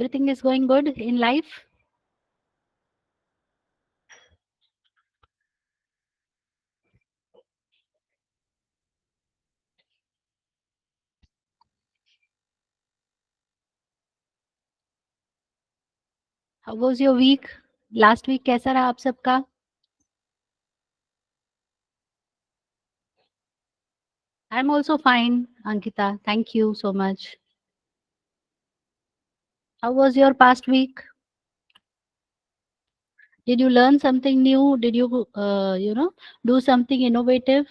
Everything is going good in life? How was your week? Last week कैसा रहा आप सबका? I'm also fine, Ankita. Thank you so much. How was your past week? Did you learn something new? Did you, do something innovative?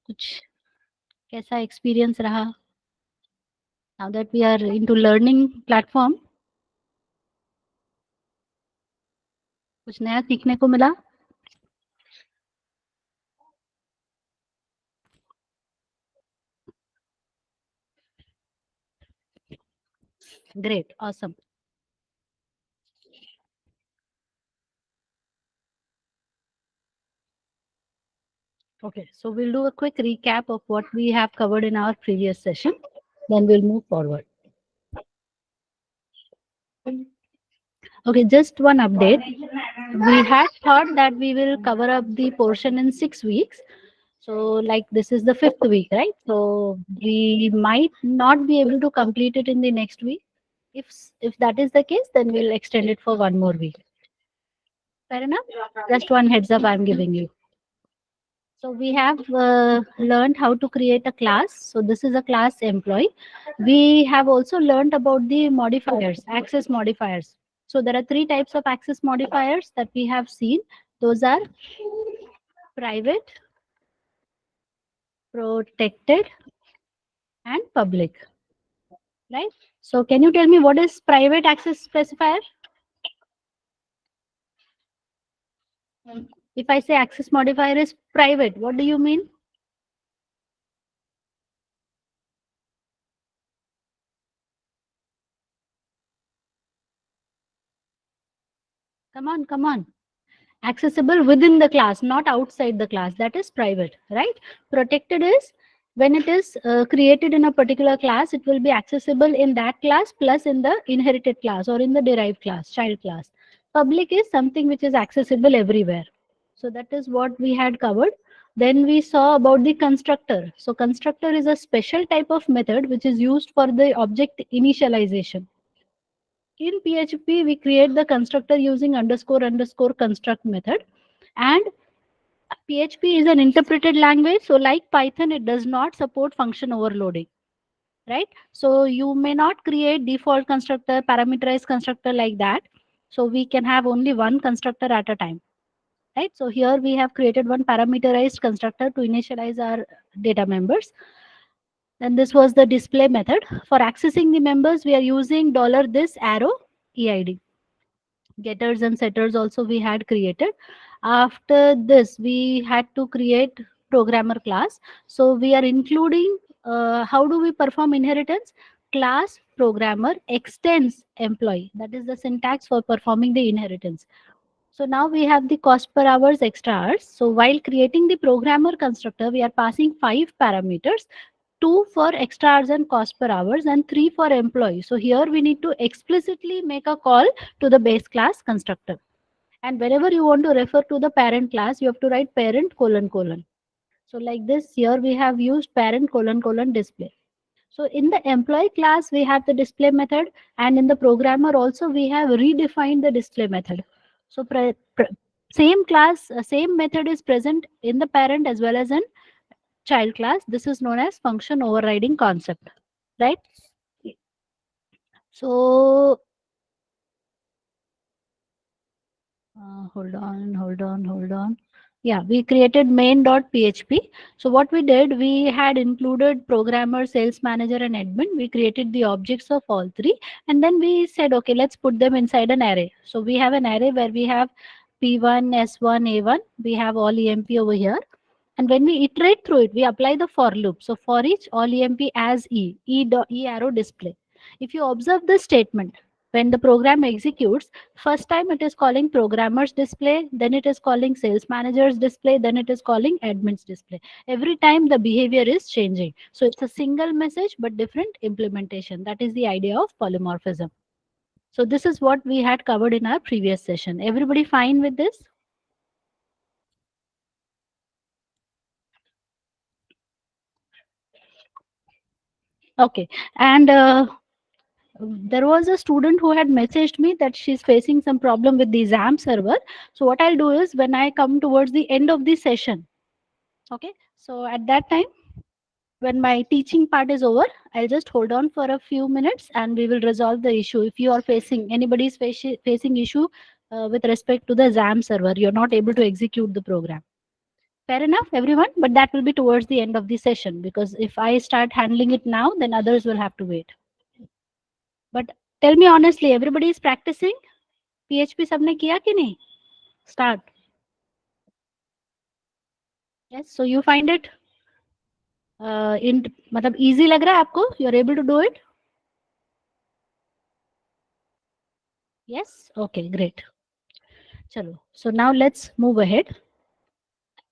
कुछ कैसा experience रहा? Now that we are into learning platform, कुछ नया सीखने को मिला? Great, awesome. Okay, so we'll do a quick recap of what we have covered in our previous session. Then we'll move forward. Okay, just one update. We had thought that we will cover up the portion in 6 weeks. So, like this is the fifth week, right? So we might not be able to complete it in the next week. If that is the case, then we'll extend it for one more week. Fair enough? Just one heads up I'm giving you. So we have learned how to create a class. So this is a class employee. We have also learned about the modifiers, access modifiers. So there are three types of access modifiers that we have seen. Those are private, protected, and public. Right? So can you tell me what is private access specifier? If I say access modifier is private, what do you mean? Come on, come on. Accessible within the class, not outside the class. That is private, right? Protected is when it is created in a particular class, it will be accessible in that class plus in the inherited class or in the derived class, child class. Public is something which is accessible everywhere. So that is what we had covered. Then we saw about the constructor. So constructor is a special type of method which is used for the object initialization. In PHP, we create the constructor using underscore underscore construct method. And PHP is an interpreted language. So like Python, it does not support function overloading, right? So you may not create default constructor, parameterized constructor like that. So we can have only one constructor at a time, right? So here we have created one parameterized constructor to initialize our data members. Then this was the display method. For accessing the members, we are using $this arrow EID. Getters and setters also we had created. After this, we had to create programmer class. So we are including how do we perform inheritance? Class programmer extends employee. That is the syntax for performing the inheritance. So now we have the cost per hours extra hours. So while creating the programmer constructor, we are passing 5 parameters, 2 for extra hours and cost per hours and 3 for employee. So here we need to explicitly make a call to the base class constructor. And whenever you want to refer to the parent class, you have to write parent colon colon. So like this, here we have used parent colon colon display. So in the employee class, we have the display method, and in the programmer also we have redefined the display method. So same class, same method is present in the parent as well as in child class. This is known as function overriding concept, right? So hold on. Yeah, we created main.php. So what we did, we had included programmer, sales manager, and admin. We created the objects of all three, and then we said, okay, let's put them inside an array. So we have an array where we have P1, S1, A1. We have all EMP over here. And when we iterate through it, we apply the for loop. So for each all EMP as E arrow display. If you observe this statement, when the program executes, first time it is calling programmers display, then it is calling sales managers display, then it is calling admins display. Every time the behavior is changing. So it's a single message but different implementation. That is the idea of polymorphism. So this is what we had covered in our previous session. Everybody fine with this? Okay. And there was a student who had messaged me that she's facing some problem with the XAMPP server. So what I'll do is when I come towards the end of the session, okay, so at that time, when my teaching part is over, I'll just hold on for a few minutes and we will resolve the issue. If you are facing, anybody is facing issue with respect to the XAMPP server, you're not able to execute the program. Fair enough, everyone, but that will be towards the end of the session, because if I start handling it now, then others will have to wait. But tell me honestly, everybody is practicing? PHP सबने किया कि नहीं? Start. Yes, so you find it मतलब easy लग रहा है आपको? You are able to do it? Yes? Okay, great. Chalo. So now let's move ahead.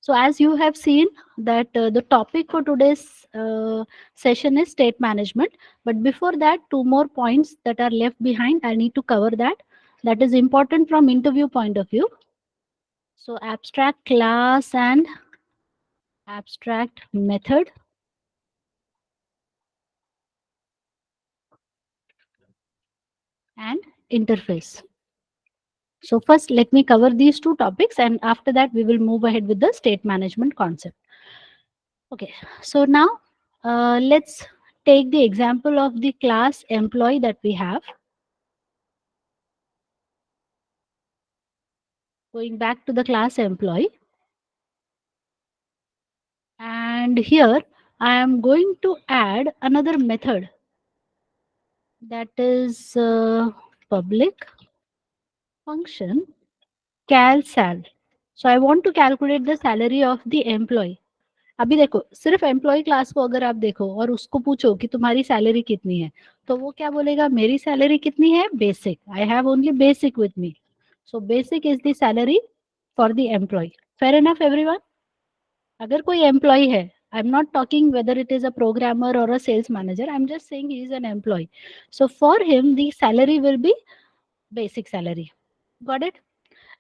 So as you have seen that the topic for today's session is state management. But before that, two more points that are left behind, I need to cover that. That is important from interview point of view. So abstract class and abstract method and interface. So first, let me cover these two topics, and after that, we will move ahead with the state management concept. Okay, so now let's take the example of the class employee that we have. Going back to the class employee. And here I am going to add another method, that is public function calsal. So I want to calculate the salary of the employee. अभी देखो, सिर्फ employee class को अगर आप देखो और उसको पूछो कि तुम्हारी सैलरी कितनी है, तो वो क्या बोलेगा, मेरी सैलरी कितनी है, basic, I have only basic with me. So basic is the salary for the employ. Fair enough everyone? अगर कोई एम्प्लॉय है, I am not talking whether it is a programmer or a sales manager, I am just saying he is an employ. So for him the salary will be basic salary. Got it?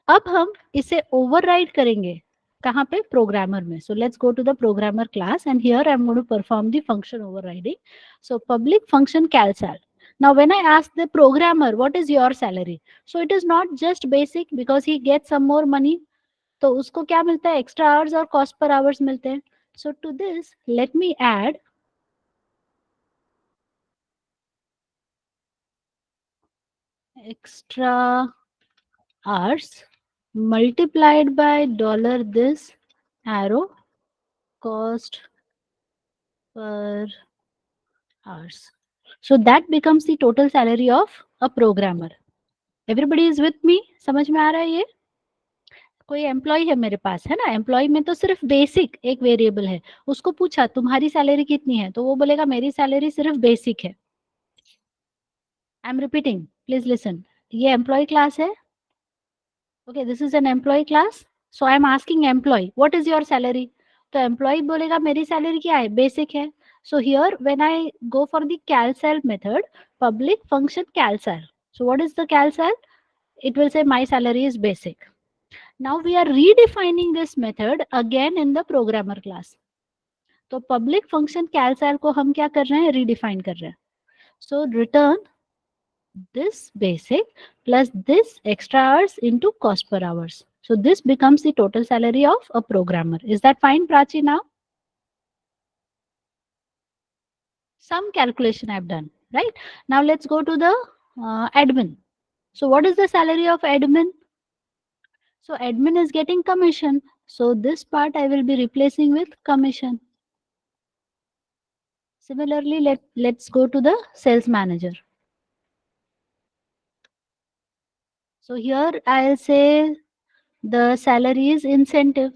अब हम इसे override करेंगे कहाँ पे, programmer में. So let's go to the programmer class and here I am going to perform the function overriding. So public function calsal. Now when I ask the programmer what is your salary, so it is not just basic because he gets some more money. तो उसको क्या मिलता है, extra hours और cost per hours मिलते हैं. So to this let me add extra hours multiplied by dollar this arrow cost per hours. So that becomes the total salary of a programmer. Everybody is with me? समझ में आ रहा है ये? कोई employ है मेरे पास, है ना, एम्प्लॉय में तो सिर्फ बेसिक एक वेरिएबल है. उसको पूछा तुम्हारी सैलरी कितनी है, तो वो बोलेगा मेरी सैलरी सिर्फ बेसिक है. I am repeating, please listen. ये एम्प्लॉय क्लास है. Okay, this is an employ class. So I am asking employ what is your salary. तो एम्प्लॉय बोलेगा मेरी सैलरी क्या है, बेसिक है. So here when I go for the calsal method, public function calsal. So what is the calsal? It will say my salary is basic. Now we are redefining this method again in the programmer class. तो public function calsal को हम क्या कर रहे हैं, redefine कर रहे हैं. So return this basic plus this extra hours into cost per hours. So this becomes the total salary of a programmer. Is that fine, Prachi, now? Some calculation I've done, right? Now let's go to the admin. So what is the salary of admin? So admin is getting commission. So this part I will be replacing with commission. Similarly, let's go to the sales manager. So here I'll say the salary is incentive.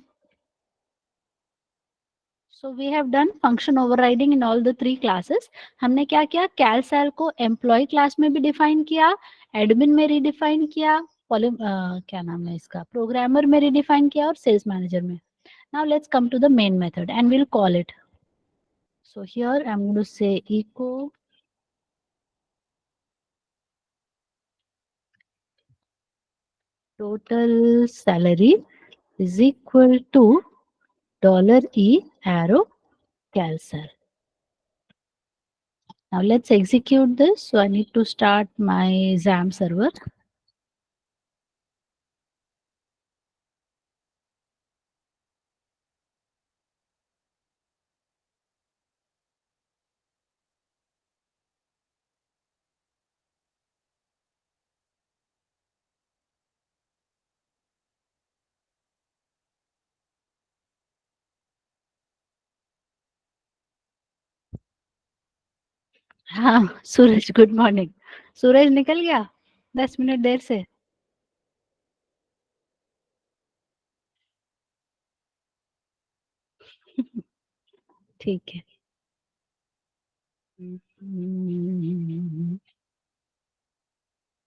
So we have done function overriding in all the three classes. हमने क्या किया, calsal को employee class में भी define किया, admin में redefine किया, क्या नाम है इसका, programmer में redefine किया और sales manager में. Now let's come to the main method and we'll call it. So here I'm going to say echo total salary is equal to $E arrow calsal. Now let's execute this. So I need to start my XAMPP server. हाँ सूरज, good morning. सूरज निकल गया 10 minute देर से। ठीक है।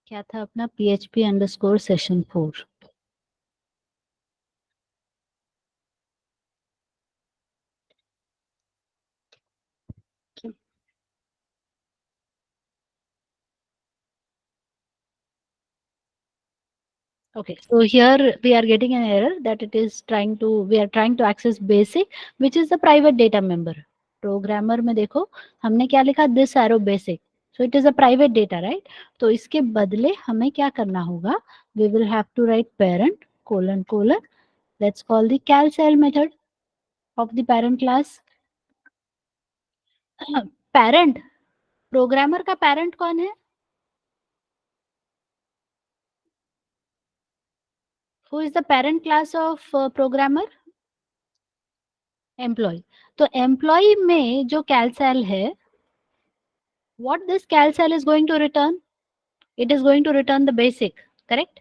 क्या था अपना PHP_session4। Okay, so here we are getting an error that it is we are trying to access basic, which is the private data member. Programmer में देखो हमने क्या लिखा, this arrow basic, so it is a private data, right? तो इसके बदले हमें क्या करना होगा, we will have to write parent : let's call the calcel method of the parent class. parent, programmer का parent कौन है? Who is the parent class of programmer? Employee. तो employee में जो calcel है, what this calcel is going to return? It is going to return the basic, correct?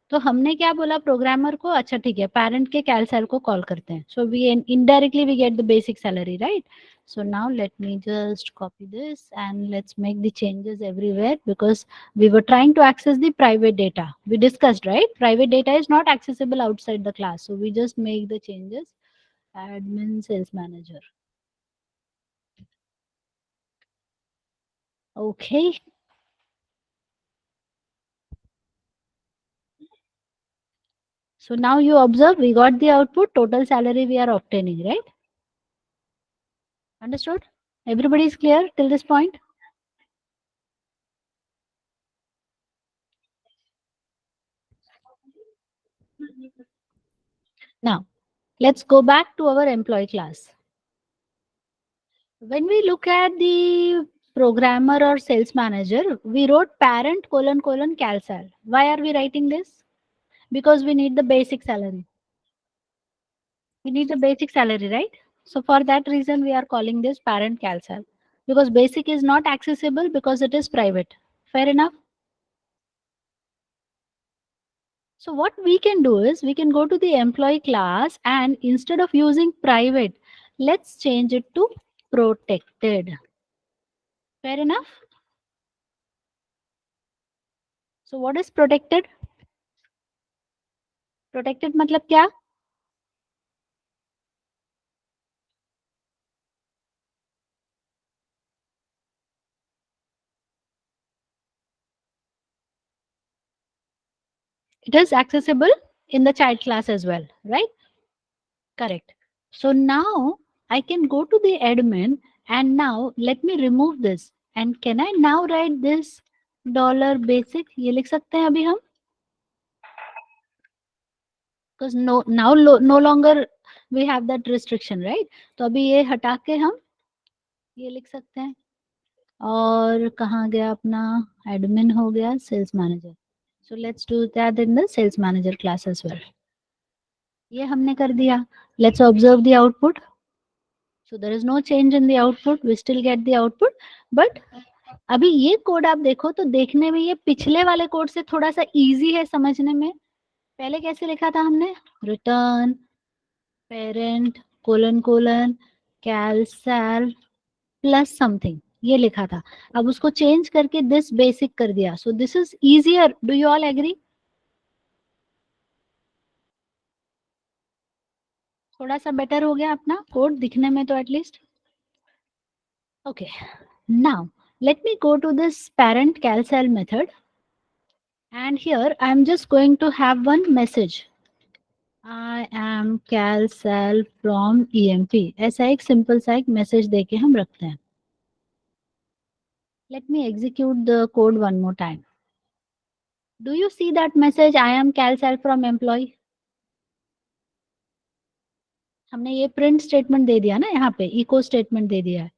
तो हमने क्या बोला प्रोग्रामर को, अच्छा ठीक है पेरेंट के कैलसेल को कॉल करते हैं, so we indirectly we get the basic salary, right? So now let me just copy this and let's make the changes everywhere, because we were trying to access the private data. We discussed, right? Private data is not accessible outside the class. So we just make the changes. Admin sales manager. Okay. So now you observe we got the output, total salary we are obtaining, right? Understood? Everybody is clear till this point? Now, let's go back to our employee class. When we look at the programmer or sales manager, we wrote parent : calsal. Why are we writing this? Because we need the basic salary. We need the basic salary, right? So for that reason, we are calling this parent calsal, because basic is not accessible because it is private. Fair enough? So what we can do is we can go to the employee class and instead of using private, let's change it to protected. Fair enough? So what is protected? Protected मतलब क्या? It is accessible in the child class as well, right? Correct. So now I can go to the admin and now let me remove this. And can I now write this $basic? ये लिख सकते हैं अभी हम? Because no longer we have that restriction, right? तो अभी ये हटा के हम ये लिख सकते हैं. और कहाँ गया अपना admin, हो गया sales manager. So let's do that in the sales manager class as well. ये हमने कर दिया. Let's observe the output. So there is no change in the output. We still get the output. But अभी ये code आप देखो तो देखने में ये पिछले वाले कोड से थोड़ा सा इजी है समझने में. पहले कैसे लिखा था हमने? रिटर्न पेरेंट : कैलसल प्लस समथिंग, ये लिखा था. अब उसको चेंज करके दिस बेसिक कर दिया. So this is easier. Do you all agree? थोड़ा सा बेटर हो गया अपना कोड दिखने में तो at least. Okay, now let me go to this parent calcel method And here I am just going to have one message. I am Cal Sal from EMP. ऐसा एक simple सा एक message देके हम रखते हैं. Let me execute the code one more time. Do you see that message? I am Cal Sal from employee. हमने ये print statement दे दिया ना यहाँ पे, echo statement दे दिया है.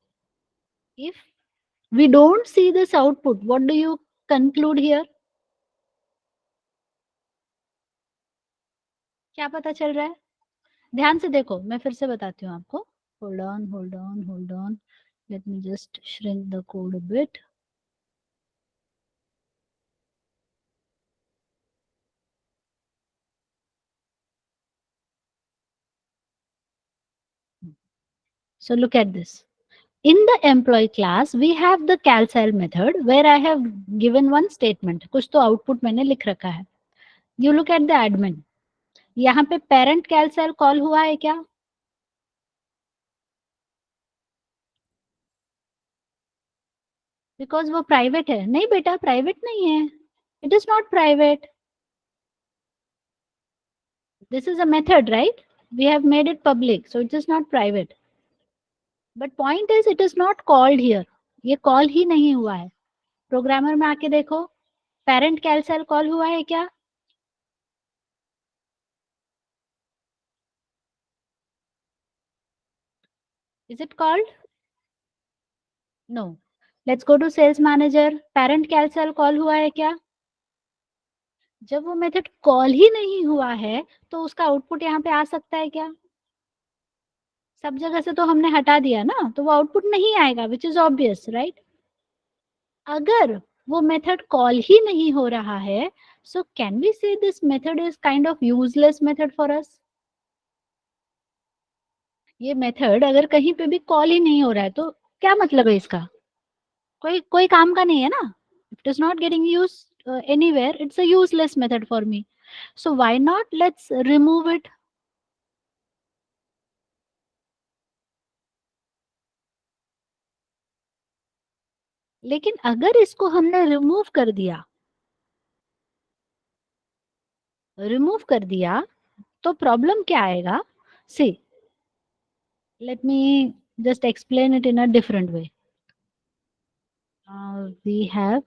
If we don't see this output, what do you conclude here? क्या पता चल रहा है? ध्यान से देखो, मैं फिर से बताती हूँ आपको. Hold on, hold on, hold on. Let me just shrink the code a bit. So look at this. In the employee class, we have the calcil method where I have given one statement. कुछ तो output मैंने लिख रखा है. You look at the admin. यहाँ पे parent calcil call हुआ है क्या? Because वो private है. नहीं बेटा, private नहीं है. It is not private. This is a method, right? We have made it public, so it is not private. But point is, it is not called here. ये call ही नहीं हुआ है. Programmer में आके देखो, parent calcil call हुआ है क्या? Is it called? No. Let's go to sales manager. Parent calcil call हुआ है क्या? जब वो मेथड कॉल ही नहीं हुआ है तो उसका आउटपुट यहाँ पे आ सकता है क्या? सब जगह से तो हमने हटा दिया ना, तो वो आउटपुट नहीं आएगा, विच इज ऑब्वियस, राइट? अगर वो मेथड कॉल ही नहीं हो रहा है, सो कैन वी से this method is kind of useless method for us? ये मेथड अगर कहीं पे भी कॉल ही नहीं हो रहा है तो क्या मतलब है इसका? कोई कोई काम का नहीं है ना. It is not getting use anywhere, it's a useless method for me. So why not let's remove it. लेकिन अगर इसको हमने रिमूव कर दिया तो प्रॉब्लम क्या आएगा? See, let me just explain it in a different way. We have,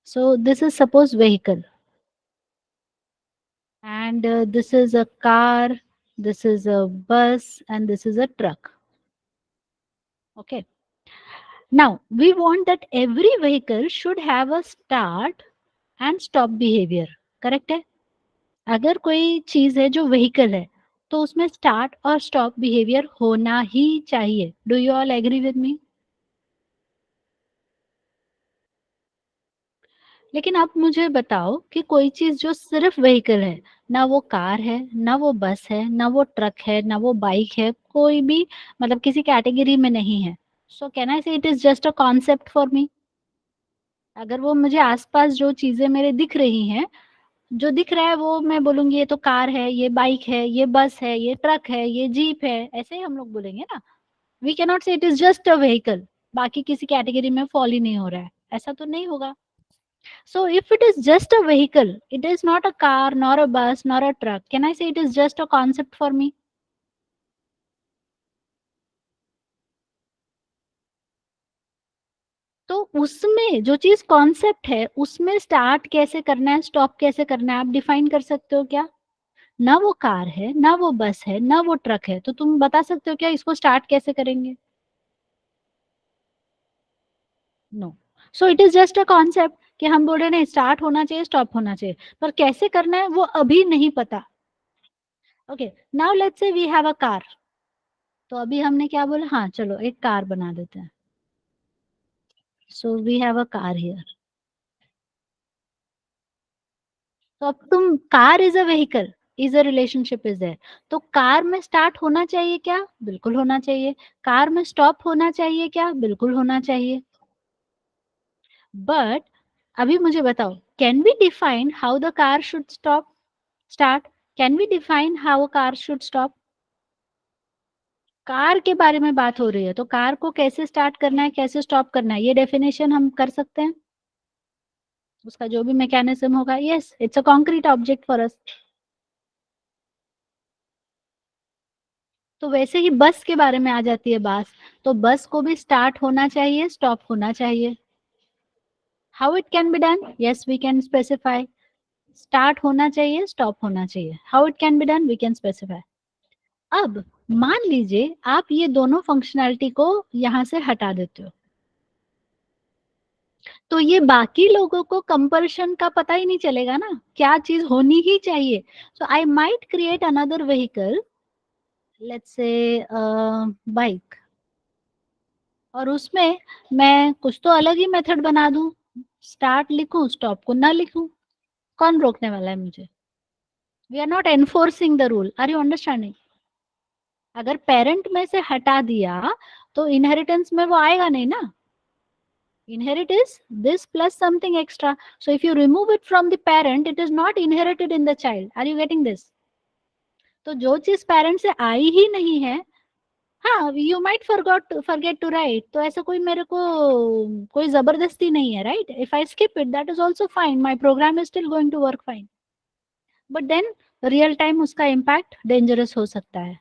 so this is suppose vehicle, and this is a car, this is a bus, and this is a truck. Okay, now we want that every vehicle should have a start and stop behavior. Correct है? अगर कोई चीज है जो vehicle है तो उसमें start और स्टॉप बिहेवियर होना ही चाहिए. Do you all agree with me? लेकिन आप मुझे बताओ कि कोई चीज जो सिर्फ व्हीकल है, ना वो कार है, ना वो बस है, ना वो ट्रक है, ना वो बाइक है, कोई भी मतलब किसी कैटेगरी में नहीं है, सो कैन आई से it is just a concept for me? अगर वो मुझे आसपास जो चीजें मेरे दिख रही हैं, जो दिख रहा है वो मैं बोलूंगी ये तो कार है, ये बाइक है, ये बस है, ये ट्रक है, ये जीप है, ऐसे ही हम लोग बोलेंगे ना. वी कैन नॉट से it is just a vehicle, बाकी किसी कैटेगरी में फॉल ही नहीं हो रहा है, ऐसा तो नहीं होगा. So if it is just a vehicle, it is not a car, nor a bus, nor a truck. Can I say it is just a concept for me? तो उसमें जो चीज कॉन्सेप्ट है उसमें स्टार्ट कैसे करना है, स्टॉप कैसे करना है, आप डिफाइन कर सकते हो क्या? ना वो कार है, ना वो बस है, ना वो ट्रक है, तो तुम बता सकते हो क्या इसको स्टार्ट कैसे करेंगे? No. So it is just a concept कि हम बोल रहे हैं स्टार्ट होना चाहिए, स्टॉप होना चाहिए, पर कैसे करना है वो अभी नहीं पता. Okay, now let's say we have a car. तो अभी हमने क्या बोला, हाँ चलो एक कार बना देते हैं. So we have a car here. तो अब तुम, car is a vehicle, is a relationship is there, तो कार में स्टार्ट होना चाहिए क्या? बिल्कुल होना चाहिए. कार में स्टॉप होना चाहिए क्या? बिल्कुल होना चाहिए. बट अभी मुझे बताओ, can we define how the car should stop start? Can we define how a car should stop? Car के बारे में बात हो रही है, तो कार को कैसे स्टार्ट करना है, कैसे स्टॉप करना है, ये डेफिनेशन हम कर सकते हैं। उसका जो भी मैकेनिज्म होगा, yes it's a concrete object for us. तो वैसे ही बस के बारे में आ जाती है बात, तो बस को भी स्टार्ट होना चाहिए, स्टॉप होना चाहिए। How it can be done, yes we can specify. Start होना चाहिए, स्टॉप होना चाहिए। How it can be done, we can specify. अब मान लीजिए आप ये दोनों फंक्शनैलिटी को यहां से हटा देते हो, तो ये बाकी लोगों को कंपल्शन का पता ही नहीं चलेगा ना, क्या चीज होनी ही चाहिए। So I might create another vehicle, let's say bike, और उसमें मैं कुछ तो अलग ही मेथड बना दूं, स्टार्ट लिखूं, स्टॉप को ना लिखूं, कौन रोकने वाला है मुझे। We are not enforcing the rule, are you understanding. अगर पेरेंट में से हटा दिया तो इनहेरिटेंस में वो आएगा नहीं ना। Inherit is this plus something extra. So if you remove it from the parent, it is not inherited in the child. Are you getting this? तो जो चीज पेरेंट से आई ही नहीं है, हाँ you might forget to write, तो ऐसा कोई मेरे को कोई जबरदस्ती नहीं है, right. If I skip it that is also fine, my program is still going to work fine, but then real time उसका इम्पैक्ट डेंजरस हो सकता है।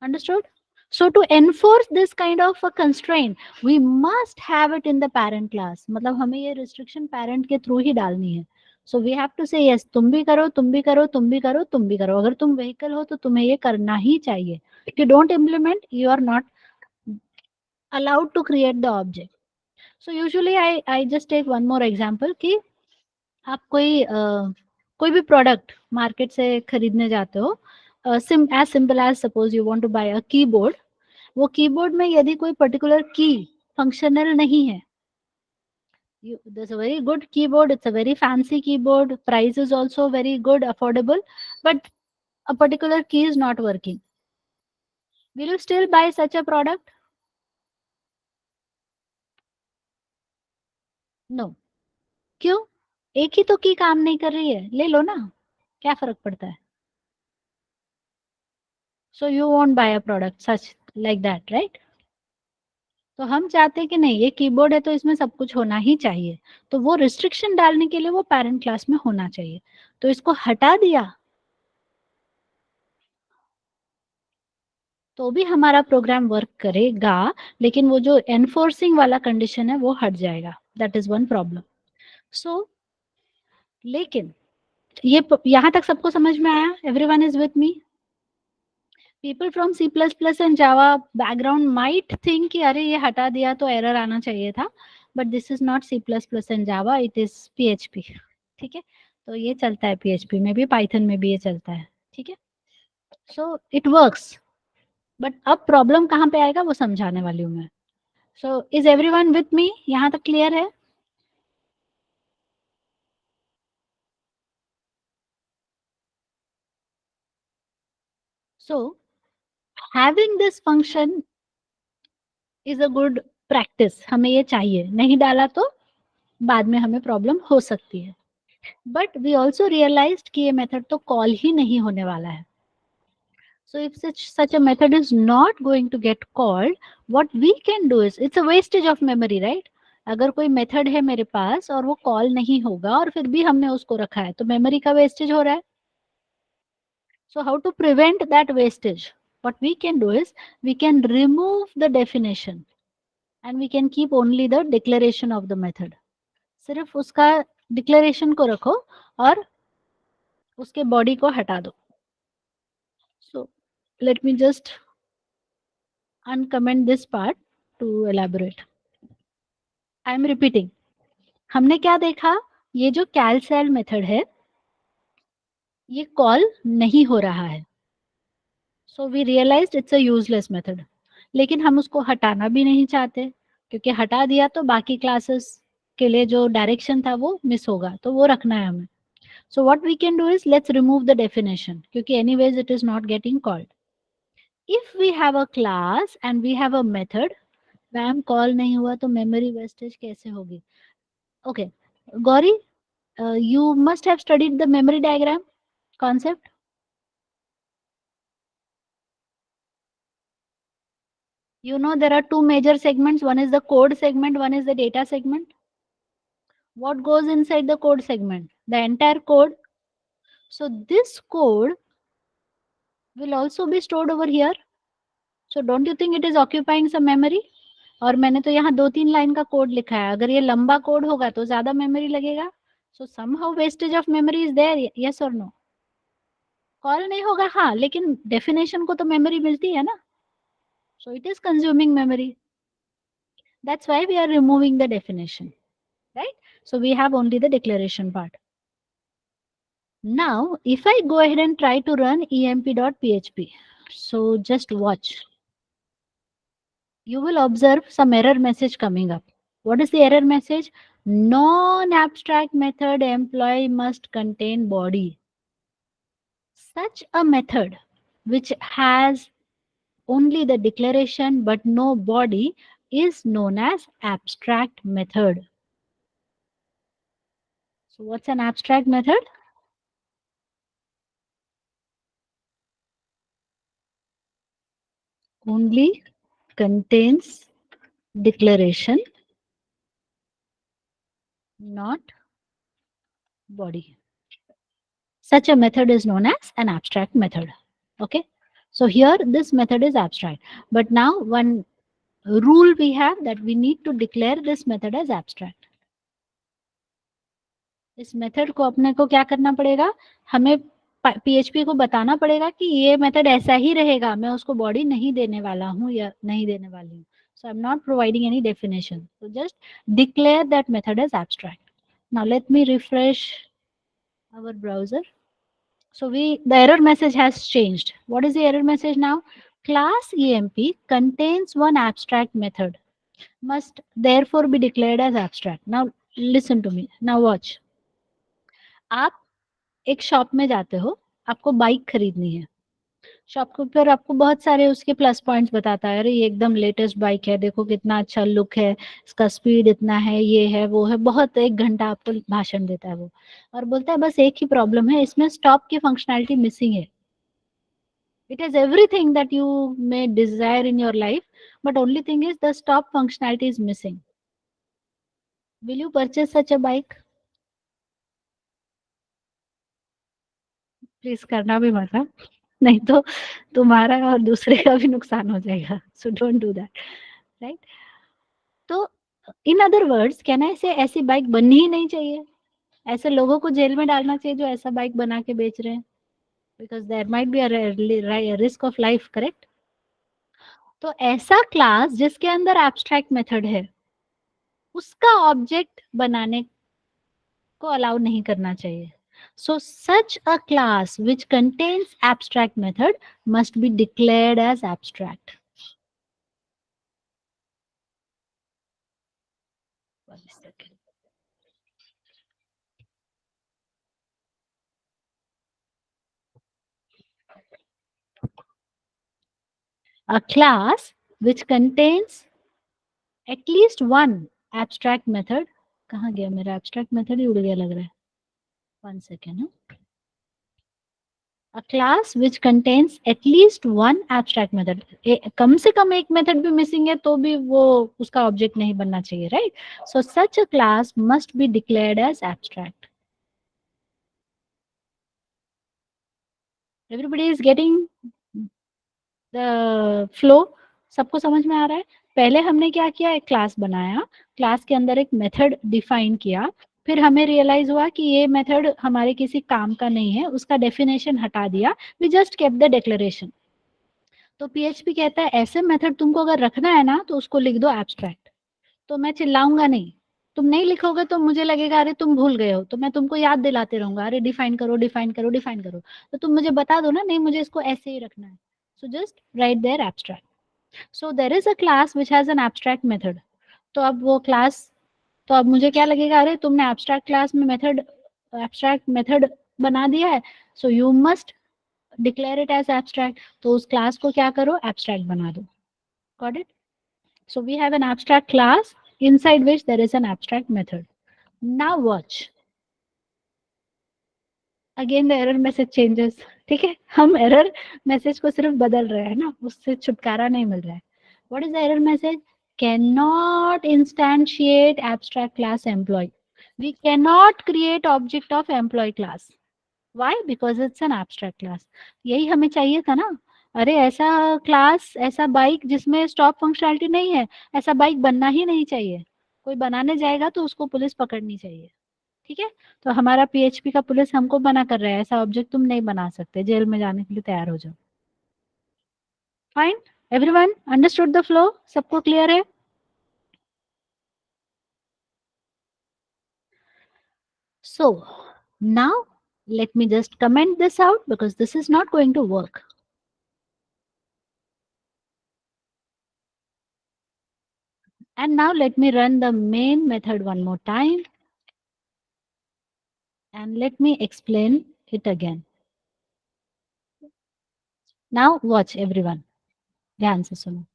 Understood? So to enforce this kind of a constraint, we must have it in the parent class. मतलब हमें ये restriction parent के through ही डालनी है. So we have to say yes, तुम भी करो, तुम भी करो, तुम भी करो, तुम भी करो. अगर तुम vehicle हो तो तुम्हें ये करना ही चाहिए. If you don't implement, you are not allowed to create the object. So usually I just take one more example कि आप कोई भी प्रोडक्ट मार्केट से खरीदने जाते हो, as simple as suppose you want to buy a keyboard, वो keyboard में यदि कोई पर्टिकुलर की फंक्शनल नहीं है, there's a very good keyboard, it's a very fancy keyboard, price is also very good, affordable, but a particular key is not working, will you still buy such a product? No. क्यों? एक ही तो की काम नहीं कर रही है, ले लो ना, क्या फर्क पड़ता है। So you won't buy a product such like that, right? तो हम चाहते हैं कि नहीं, ये कीबोर्ड है तो इसमें सब कुछ होना ही चाहिए, तो वो रिस्ट्रिक्शन डालने के लिए वो पेरेंट क्लास में होना चाहिए, तो इसको हटा दिया तो भी हमारा प्रोग्राम वर्क करेगा, लेकिन वो जो एनफोर्सिंग वाला कंडीशन है वो हट जाएगा, that is one problem. So लेकिन ये यहाँ तक सबको समझ में आया, everyone is with me. People from C plus plus and Java background might think कि अरे ये हटा दिया तो एरर आना चाहिए था, but this is not C plus plus and Java, it is PHP. ठीक है, तो ये चलता है पीएचपी में भी, पाइथन में भी ये चलता है। ठीक है, सो इट वर्क्स, बट अब प्रॉब्लम कहाँ पे आएगा वो समझाने वाली हूँ मैं। So is everyone with me, यहाँ तक क्लियर है? So having this function is a good practice, हमें ये चाहिए, नहीं डाला तो बाद में हमें प्रॉब्लम हो सकती है। बट वी ऑल्सो रियलाइज कि ये मेथड तो कॉल ही नहीं होने वाला है। So if such a method is not going to get called, what we can do is, it's a wastage of memory, right? अगर कोई मेथड है मेरे पास और वो कॉल नहीं होगा और फिर भी हमने उसको रखा है, तो मेमोरी का वेस्टेज हो रहा है। So how to prevent that wastage? What we can do is, we can remove the definition and we can keep only the declaration of the method. सिर्फ उसका डिक्लेरेशन को रखो और उसके बॉडी को हटा दो। So let me just uncomment this part to elaborate. I am repeating. हमने क्या देखा, ये जो कैल सेल मेथड है ये कॉल नहीं हो रहा है, so we realised it's a useless method. लेकिन हम उसको हटाना भी नहीं चाहते, क्योंकि हटा दिया तो बाकी क्लासेस के लिए जो डायरेक्शन था वो मिस होगा, तो वो रखना है हमें। So what we can do is, let's remove the definition, क्योंकि anyways it is not getting called. If we have a class and we have a method, ma'am call नहीं हुआ तो मेमोरी वेस्टेज कैसे होगी? Okay Gauri, you must have studied the memory diagram concept. You know there are two major segments. One is the code segment, one is the data segment. What goes inside the code segment? The entire code. So this code will also be stored over here. So don't you think it is occupying some memory? और मैंने तो यहाँ 2-3 line का code लिखा है. अगर ये लंबा कोड होगा तो ज्यादा मेमोरी लगेगा. So somehow wastage of memory is there. Yes or no? Call नहीं होगा हाँ, लेकिन डेफिनेशन को तो मेमोरी मिलती है ना. So it is consuming memory. That's why we are removing the definition, right? So we have only the declaration part. Now, if I go ahead and try to run emp.php, so just watch. You will observe some error message coming up. What is the error message? Non-abstract method employee must contain body. Such a method which has only the declaration but no body is known as abstract method. So what's an abstract method? Only contains declaration, not body. Such a method is known as an abstract method. Okay. So here this method is abstract. But now one rule we have that we need to declare this method as abstract. इस method को अपने को क्या करना पड़ेगा? हमें PHP को बताना पड़ेगा कि ये मेथड ऐसा ही रहेगा, मैं उसको बॉडी नहीं देने वाला हूँ या नहीं देने वाली हूँ. So I'm not providing any definition. So just declare that method as abstract. Now let me refresh our browser. So the error message has changed. What is the error message now? Class EMP contains one abstract method, must therefore be declared as abstract. Now listen to me. Now watch. आप एक shop में जाते हो, आपको bike खरीदनी है. Shopkeeper आपको बहुत सारे उसके प्लस पॉइंट्स बताता है. अरे ये एकदम लेटेस्ट बाइक है, देखो कितना अच्छा लुक है, इसका स्पीड इतना है, ये है वो है, बहुत 1 घंटा आपको भाषण देता है वो. और बोलता है बस एक ही प्रॉब्लम है, इसमें स्टॉप की फंक्शनैलिटी मिसिंग है. It has everything that you may desire in your life, but only thing is the stop functionality is missing. Will you purchase such a bike? Please करना भी मत हाँ? नहीं तो तुम्हारा और दूसरे का भी नुकसान हो जाएगा. So don't do that, right? तो in other words can I say ऐसी बाइक बननी ही नहीं चाहिए. ऐसे लोगों को जेल में डालना चाहिए जो ऐसा बाइक बना के बेच रहे हैं, because there might be a risk of life. Correct? तो ऐसा क्लास जिसके अंदर एब्स्ट्रैक्ट मेथड है, उसका ऑब्जेक्ट बनाने को अलाउ नहीं करना चाहिए. So such a class which contains abstract method must be declared as abstract. One second. A class which contains at least one abstract method. कहाँ गया मेरा abstract method? ही उड़ गया लग रहा है. One second. A class which contains at least one abstract method. कम से कम एक method भी missing है तो भी वो उसका object नहीं बनना चाहिए, right? So such a class must be declared as abstract. Everybody is getting the flow. सबको समझ में आ रहा है? पहले हमने क्या किया? एक क्लास बनाया, क्लास के अंदर एक मेथड डिफाइन किया, फिर हमें रियलाइज हुआ कि ये मेथड हमारे किसी काम का नहीं है, उसका डेफिनेशन हटा दिया, we just kept the declaration. तो पीएचपी कहता है ऐसे मेथड तुमको अगर रखना है ना तो उसको लिख दो एब्स्ट्रैक्ट. तो मैं चिल्लाऊंगा नहीं. तुम नहीं लिखोगे तो मुझे लगेगा अरे तुम भूल गए हो, तो मैं तुमको याद दिलाते रहूंगा, अरे डिफाइन करो डिफाइन करो डिफाइन करो. तो तुम मुझे बता दो ना, नहीं मुझे इसको ऐसे ही रखना है. So just write there abstract. So there is a class which has an abstract method. तो अब वो क्लास, तो अब मुझे क्या लगेगा, अरे तुमने एब्स्ट्रैक्ट क्लास में मेथड, एब्स्ट्रैक्ट मेथड बना दिया है, so you must declare it as abstract. तो उस क्लास को क्या करो, एब्स्ट्रैक्ट बना दो. Got it? So we have an abstract class inside which there is an abstract method. Now watch. Again the error message changes. ठीक है, हम error message को सिर्फ बदल रहे हैं ना, उससे छुटकारा नहीं मिल रहा है. What is the error message? Cannot instantiate abstract class employee. We cannot create object of employee class. Why? Because it's an abstract class. यही हमें चाहिए था ना. अरे ऐसा क्लास, ऐसा बाइक जिसमें स्टॉप फंक्शनैलिटी नहीं है, ऐसा बाइक बनना ही नहीं चाहिए. कोई बनाने जाएगा तो उसको पुलिस पकड़नी चाहिए. ठीक है. तो हमारा पीएचपी का पुलिस हमको मना कर रहा है, ऐसा ऑब्जेक्ट तुम नहीं बना सकते, जेल में जाने के लिए तैयार हो जाओ. Fine. Everyone understood the flow? सबको क्लियर है? So now let me just comment this out because this is not going to work. And now let me run the main method one more time. And let me explain it again. Now watch everyone. ध्यान से सुनो.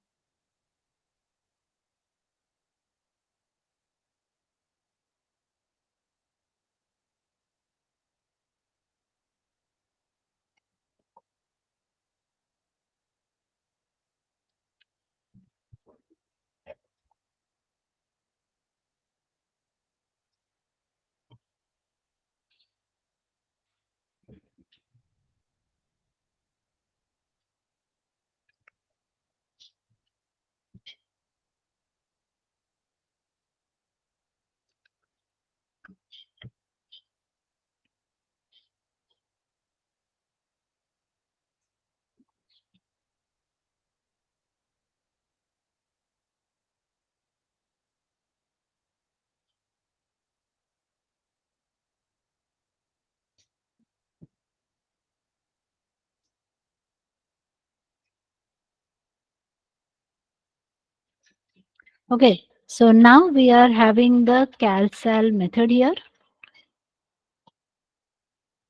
Okay. So now we are having the CalSal method here.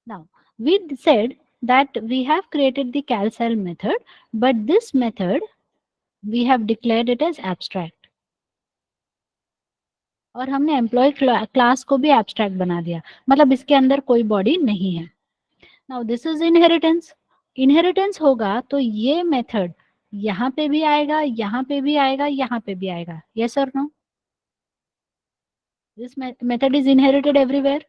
Now we said that we have created the CalSal method, but this method we have declared it as abstract. और हमने employee class को भी abstract बना दिया, मतलब इसके अंदर कोई बॉडी नहीं है. Now this is inheritance. Inheritance होगा तो ये मेथड यहाँ पे भी आएगा, यहाँ पे भी आएगा, यहाँ पे भी आएगा. यस और no? This method is inherited everywhere.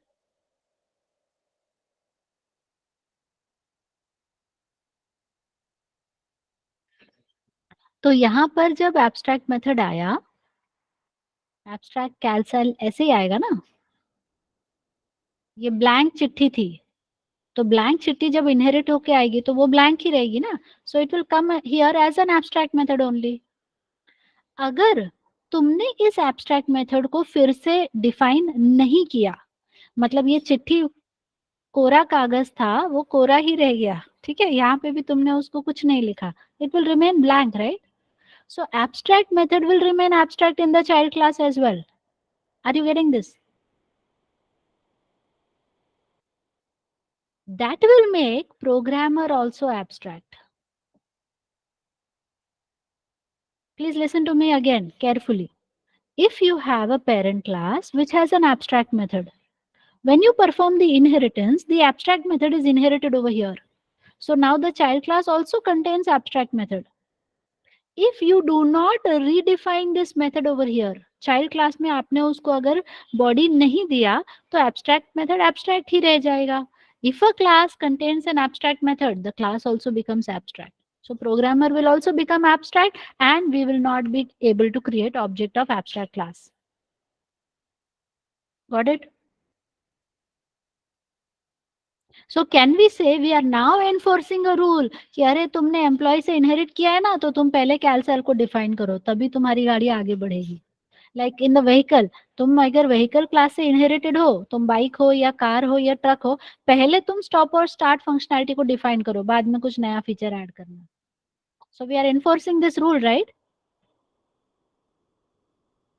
तो यहाँ पर जब एब्स्ट्रैक्ट मेथड आया, एब्स्ट्रैक्ट कैलसेल ऐसे ही आएगा ना. ये ब्लैंक चिट्ठी थी, तो ब्लैंक चिट्ठी जब इनहेरिट होके आएगी तो वो ब्लैंक ही रहेगी ना. So it will come here as an abstract method only. अगर तुमने इस एब्स्ट्रैक्ट मेथड को फिर से डिफाइन नहीं किया, मतलब ये चिट्ठी कोरा कागज था, वो कोरा ही रह गया. ठीक है, यहाँ पे भी तुमने उसको कुछ नहीं लिखा, it will remain blank, right? So abstract method will remain abstract in the child class as well. Are you getting this? That will make programmer also abstract. Please listen to me again carefully. If you have a parent class which has an abstract method, when you perform the inheritance, the abstract method is inherited over here. So now the child class also contains abstract method. If you do not redefine this method over here, child class में आपने उसको अगर body नहीं दिया, तो abstract method abstract ही रह जाएगा. If a class contains an abstract method, the class also becomes abstract. So programmer will also become abstract and we will not be able to create object of abstract class. Got it? So can we say we are now enforcing a rule कि अरे तुमने employ से inherit किया है ना, तो तुम पहले कैलसेल को डिफाइन करो, तभी तुम्हारी गाड़ी आगे बढ़ेगी. लाइक इन द व्हीकल, तुम अगर व्हीकल क्लास से इनहेरिटेड हो, तुम बाइक हो या कार हो या ट्रक हो, पहले तुम स्टॉप और स्टार्ट फंक्शनैलिटी को डिफाइन करो, बाद में कुछ नया फीचर ऐड करना. So we are enforcing this rule, right?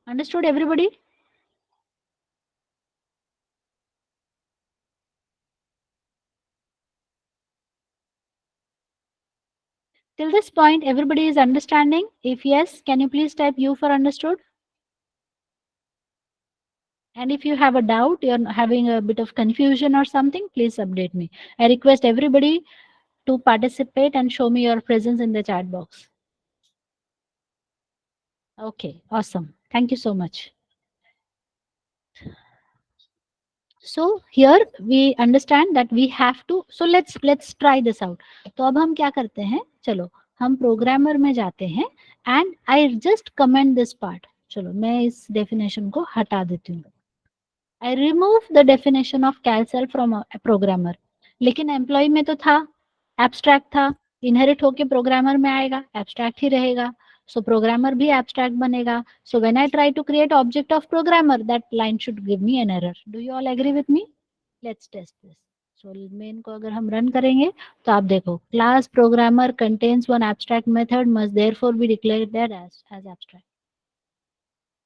Understood everybody? Till this point, everybody is understanding? If yes, can you please type U for understood? And if you have a doubt, you're having a bit of confusion or something, please update me. I request everybody to participate and show me your presence in the chat box. Okay, awesome. Thank you so much. So here we understand that we have to. So let's try this out. तो अब हम क्या करते हैं? चलो हम programmer में जाते हैं and I just comment this part. चलो मैं इस definition को हटा देती हूँ. I remove the definition of CalCell from a programmer. लेकिन एम्प्लॉय में तो था, एब्स्ट्रैक्ट था, इनहेरिट होके प्रोग्रामर में आएगा, एब्स्ट्रैक्ट ही रहेगा. So प्रोग्रामर भी एब्स्ट्रैक्ट बनेगा. So when I try to create object of programmer, that line should give me an error. Do you all agree with me? Let's test this. So main को अगर हम run करेंगे तो आप देखो class programmer contains one abstract method must therefore be declared there as abstract.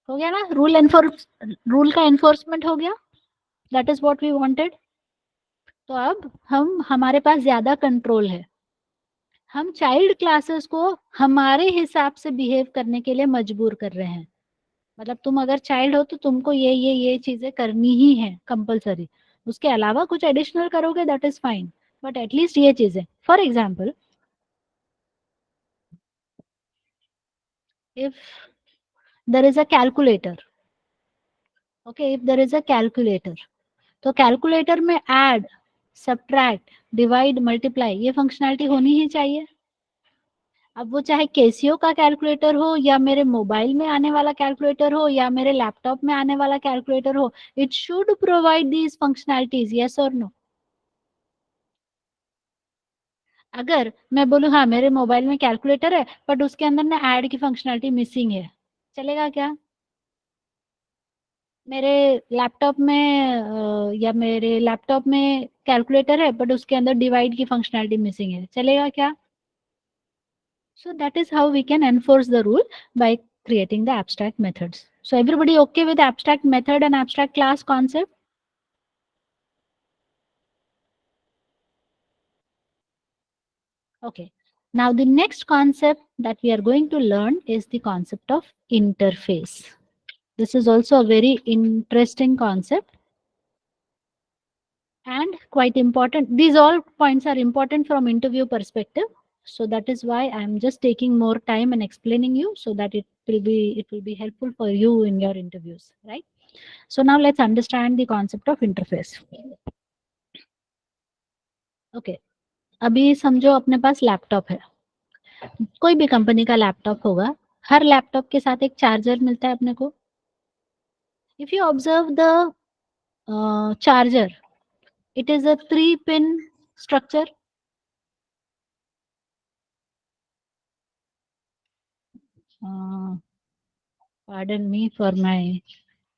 हो गया ना, रूल का एनफोर्समेंट हो गया. That is what we wanted. तो अब हमारे पास ज्यादा कंट्रोल है. हम चाइल्ड क्लासेस को हमारे हिसाब से बिहेव करने के लिए मजबूर कर रहे हैं. मतलब तुम अगर चाइल्ड हो तो तुमको ये चीजें करनी ही है कंपलसरी. उसके अलावा कुछ एडिशनल करोगे that is fine, but at least ये चीजें. For example, if there is a calculator, okay, if there is a calculator, तो कैलकुलेटर में ऐड, सब्ट्रैक्ट, डिवाइड, मल्टीप्लाई ये फंक्शनैलिटी होनी ही चाहिए. अब वो चाहे केसीओ का कैलकुलेटर हो या मेरे मोबाइल में आने वाला कैलकुलेटर हो या मेरे लैपटॉप में आने वाला कैलकुलेटर हो, it should provide these functionalities. Yes और नो? अगर मैं बोलूँ हाँ मेरे मोबाइल में कैलकुलेटर है बट उसके अंदर ना ऐड की फंक्शनैलिटी मिसिंग है, चलेगा क्या? मेरे लैपटॉप में या मेरे लैपटॉप में कैलकुलेटर है बट उसके अंदर डिवाइड की फंक्शनैलिटी मिसिंग है, चलेगा क्या? So that is how we can enforce the rule by creating the abstract methods. So everybody okay with abstract method and abstract class concept? Okay. Now the next concept that we are going to learn is the concept of interface. This is also a very interesting concept and quite important. These all points are important from interview perspective. So that is why I am just taking more time and explaining you so that it will be helpful for you in your interviews, right? So now let's understand the concept of interface. Okay. अभी समझो अपने पास laptop है, कोई भी company का laptop होगा. हर laptop के साथ एक चार्जर मिलता है अपने को. If you observe the charger, it is a 3 pin structure. Pardon me for my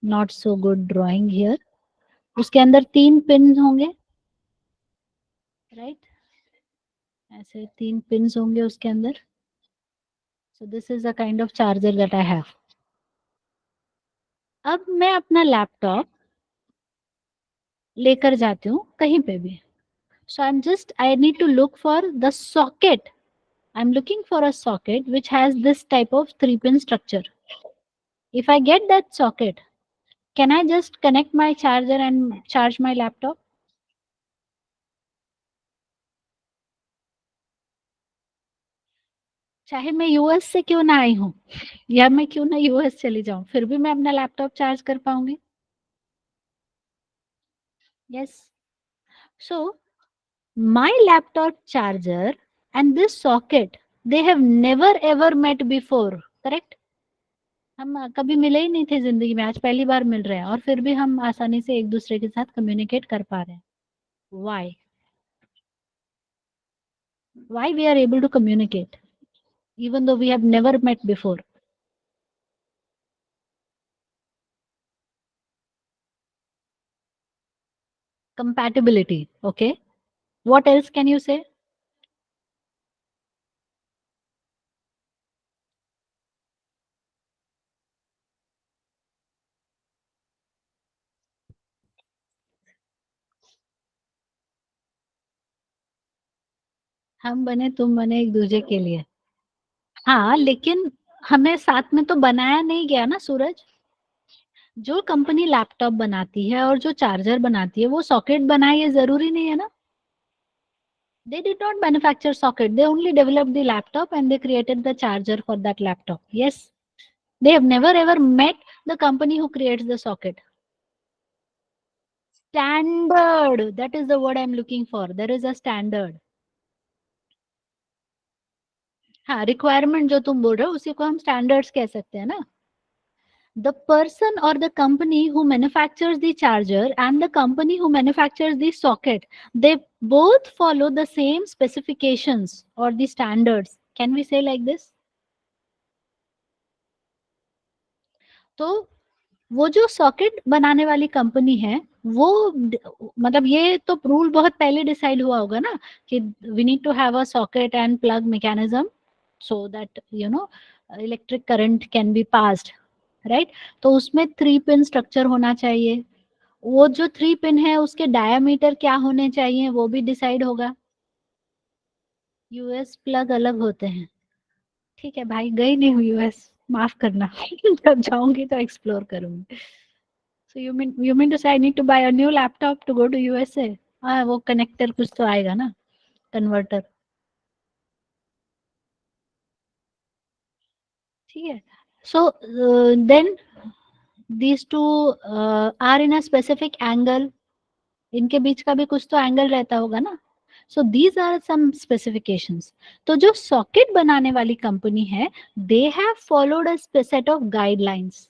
not so good drawing here. उसके अंदर 3 पिन होंगे, राइट? ऐसे 3 पिन होंगे उसके अंदर. सो this is a kind of charger that I have. अब मैं अपना लैपटॉप लेकर जाती हूँ कहीं पे भी. So I need to look for the socket. I'm looking for a socket which has this type of 3 pin structure. If I get that socket, can I just connect my charger and charge my laptop? चाहे मैं US से क्यों ना आई हूँ या मैं क्यों ना यूएस चली जाऊं, फिर भी मैं अपना लैपटॉप चार्ज कर पाऊंगी. Yes. So my laptop charger and this socket, they have never ever met before, correct? हम कभी मिले ही नहीं थे जिंदगी में, आज पहली बार मिल रहे हैं और फिर भी हम आसानी से एक दूसरे के साथ कम्युनिकेट कर पा रहे हैं. Why? Why we are able to communicate even though we have never met before? Compatibility. Okay. What else can you say? हम बने तुम बने एक दूसरे के लिए. हाँ लेकिन हमें साथ में तो बनाया नहीं गया ना सूरज. जो कंपनी लैपटॉप बनाती है और जो चार्जर बनाती है वो सॉकेट बनाए ये जरूरी नहीं है ना. They did not manufacture socket. They only developed the laptop and they created the charger for that laptop. Yes. They have never ever met the company who creates the socket. Standard, that is the word I'm looking for. There is a standard. हाँ, requirement जो तुम बोल रहे हो उसी को हम standards कह सकते हैं ना. The person or the company who manufactures the charger and the company who manufactures the socket, they both follow the same specifications or the standards. Can we say like this? तो वो जो socket बनाने वाली company है वो मतलब ये तो रूल बहुत पहले डिसाइड हुआ होगा ना कि we need to have a socket and plug mechanism so that you know electric current can be passed, right. तो उसमें 3 पिन स्ट्रक्चर होना चाहिए. वो जो 3 पिन है उसके डायामीटर क्या होने चाहिए वो भी डिसाइड होगा. यूएस प्लग अलग होते हैं. ठीक है भाई, गई नहीं हूँ यूएस, माफ करना. जब जाऊंगी तो एक्सप्लोर करूंगी. So you mean to say I need to buy a new laptop to go to USA? हाँ, वो कनेक्टर कुछ तो आएगा ना, कन्वर्टर. ठीक है. So then these two are in a specific angle. इनके बीच का भी कुछ तो एंगल रहता होगा ना. So these are some specifications. तो जो सॉकेट बनाने वाली कंपनी है, they have followed a set of guidelines.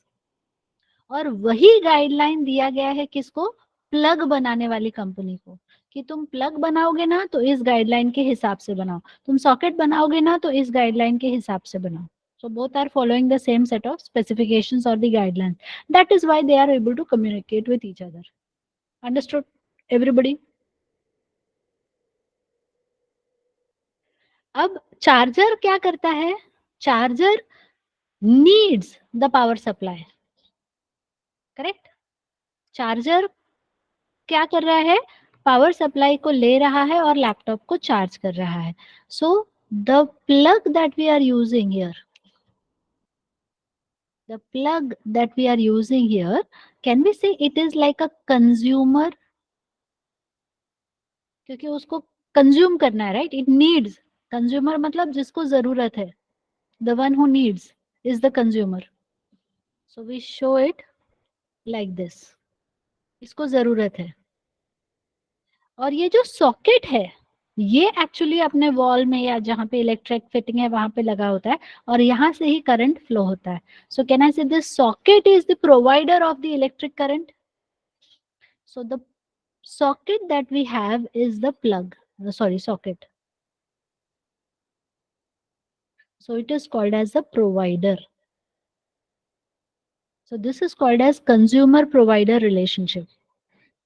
और वही गाइडलाइन दिया गया है किसको? प्लग बनाने वाली कंपनी को, कि तुम प्लग बनाओगे ना तो इस गाइडलाइन के हिसाब से बनाओ, तुम सॉकेट बनाओगे ना तो इस गाइडलाइन के हिसाब से बनाओ. So both are following the same set of specifications or the guidelines. That is why they are able to communicate with each other. Understood, everybody? अब चार्जर क्या करता है? Charger needs the power supply. Correct. Charger क्या कर रहा है? Power supply को ले रहा है और लैपटॉप को चार्ज कर रहा है. So the plug that we are using here, the plug that we are using here, can we say it is like a consumer? क्योंकि उसको कंज्यूम करना है, राइट. It needs. कंज्यूमर मतलब जिसको जरूरत है. The one who needs is the consumer. So we show it like this. इसको जरूरत है. और ये जो सॉकेट है ये एक्चुअली अपने वॉल में या जहाँ पे इलेक्ट्रिक फिटिंग है वहां पे लगा होता है और यहाँ से ही करंट फ्लो होता है. सो कैन आई से this socket is the provider of the electric current. So the socket that we have is the plug, sorry, socket. So it is called as the provider. So this is called as consumer provider relationship.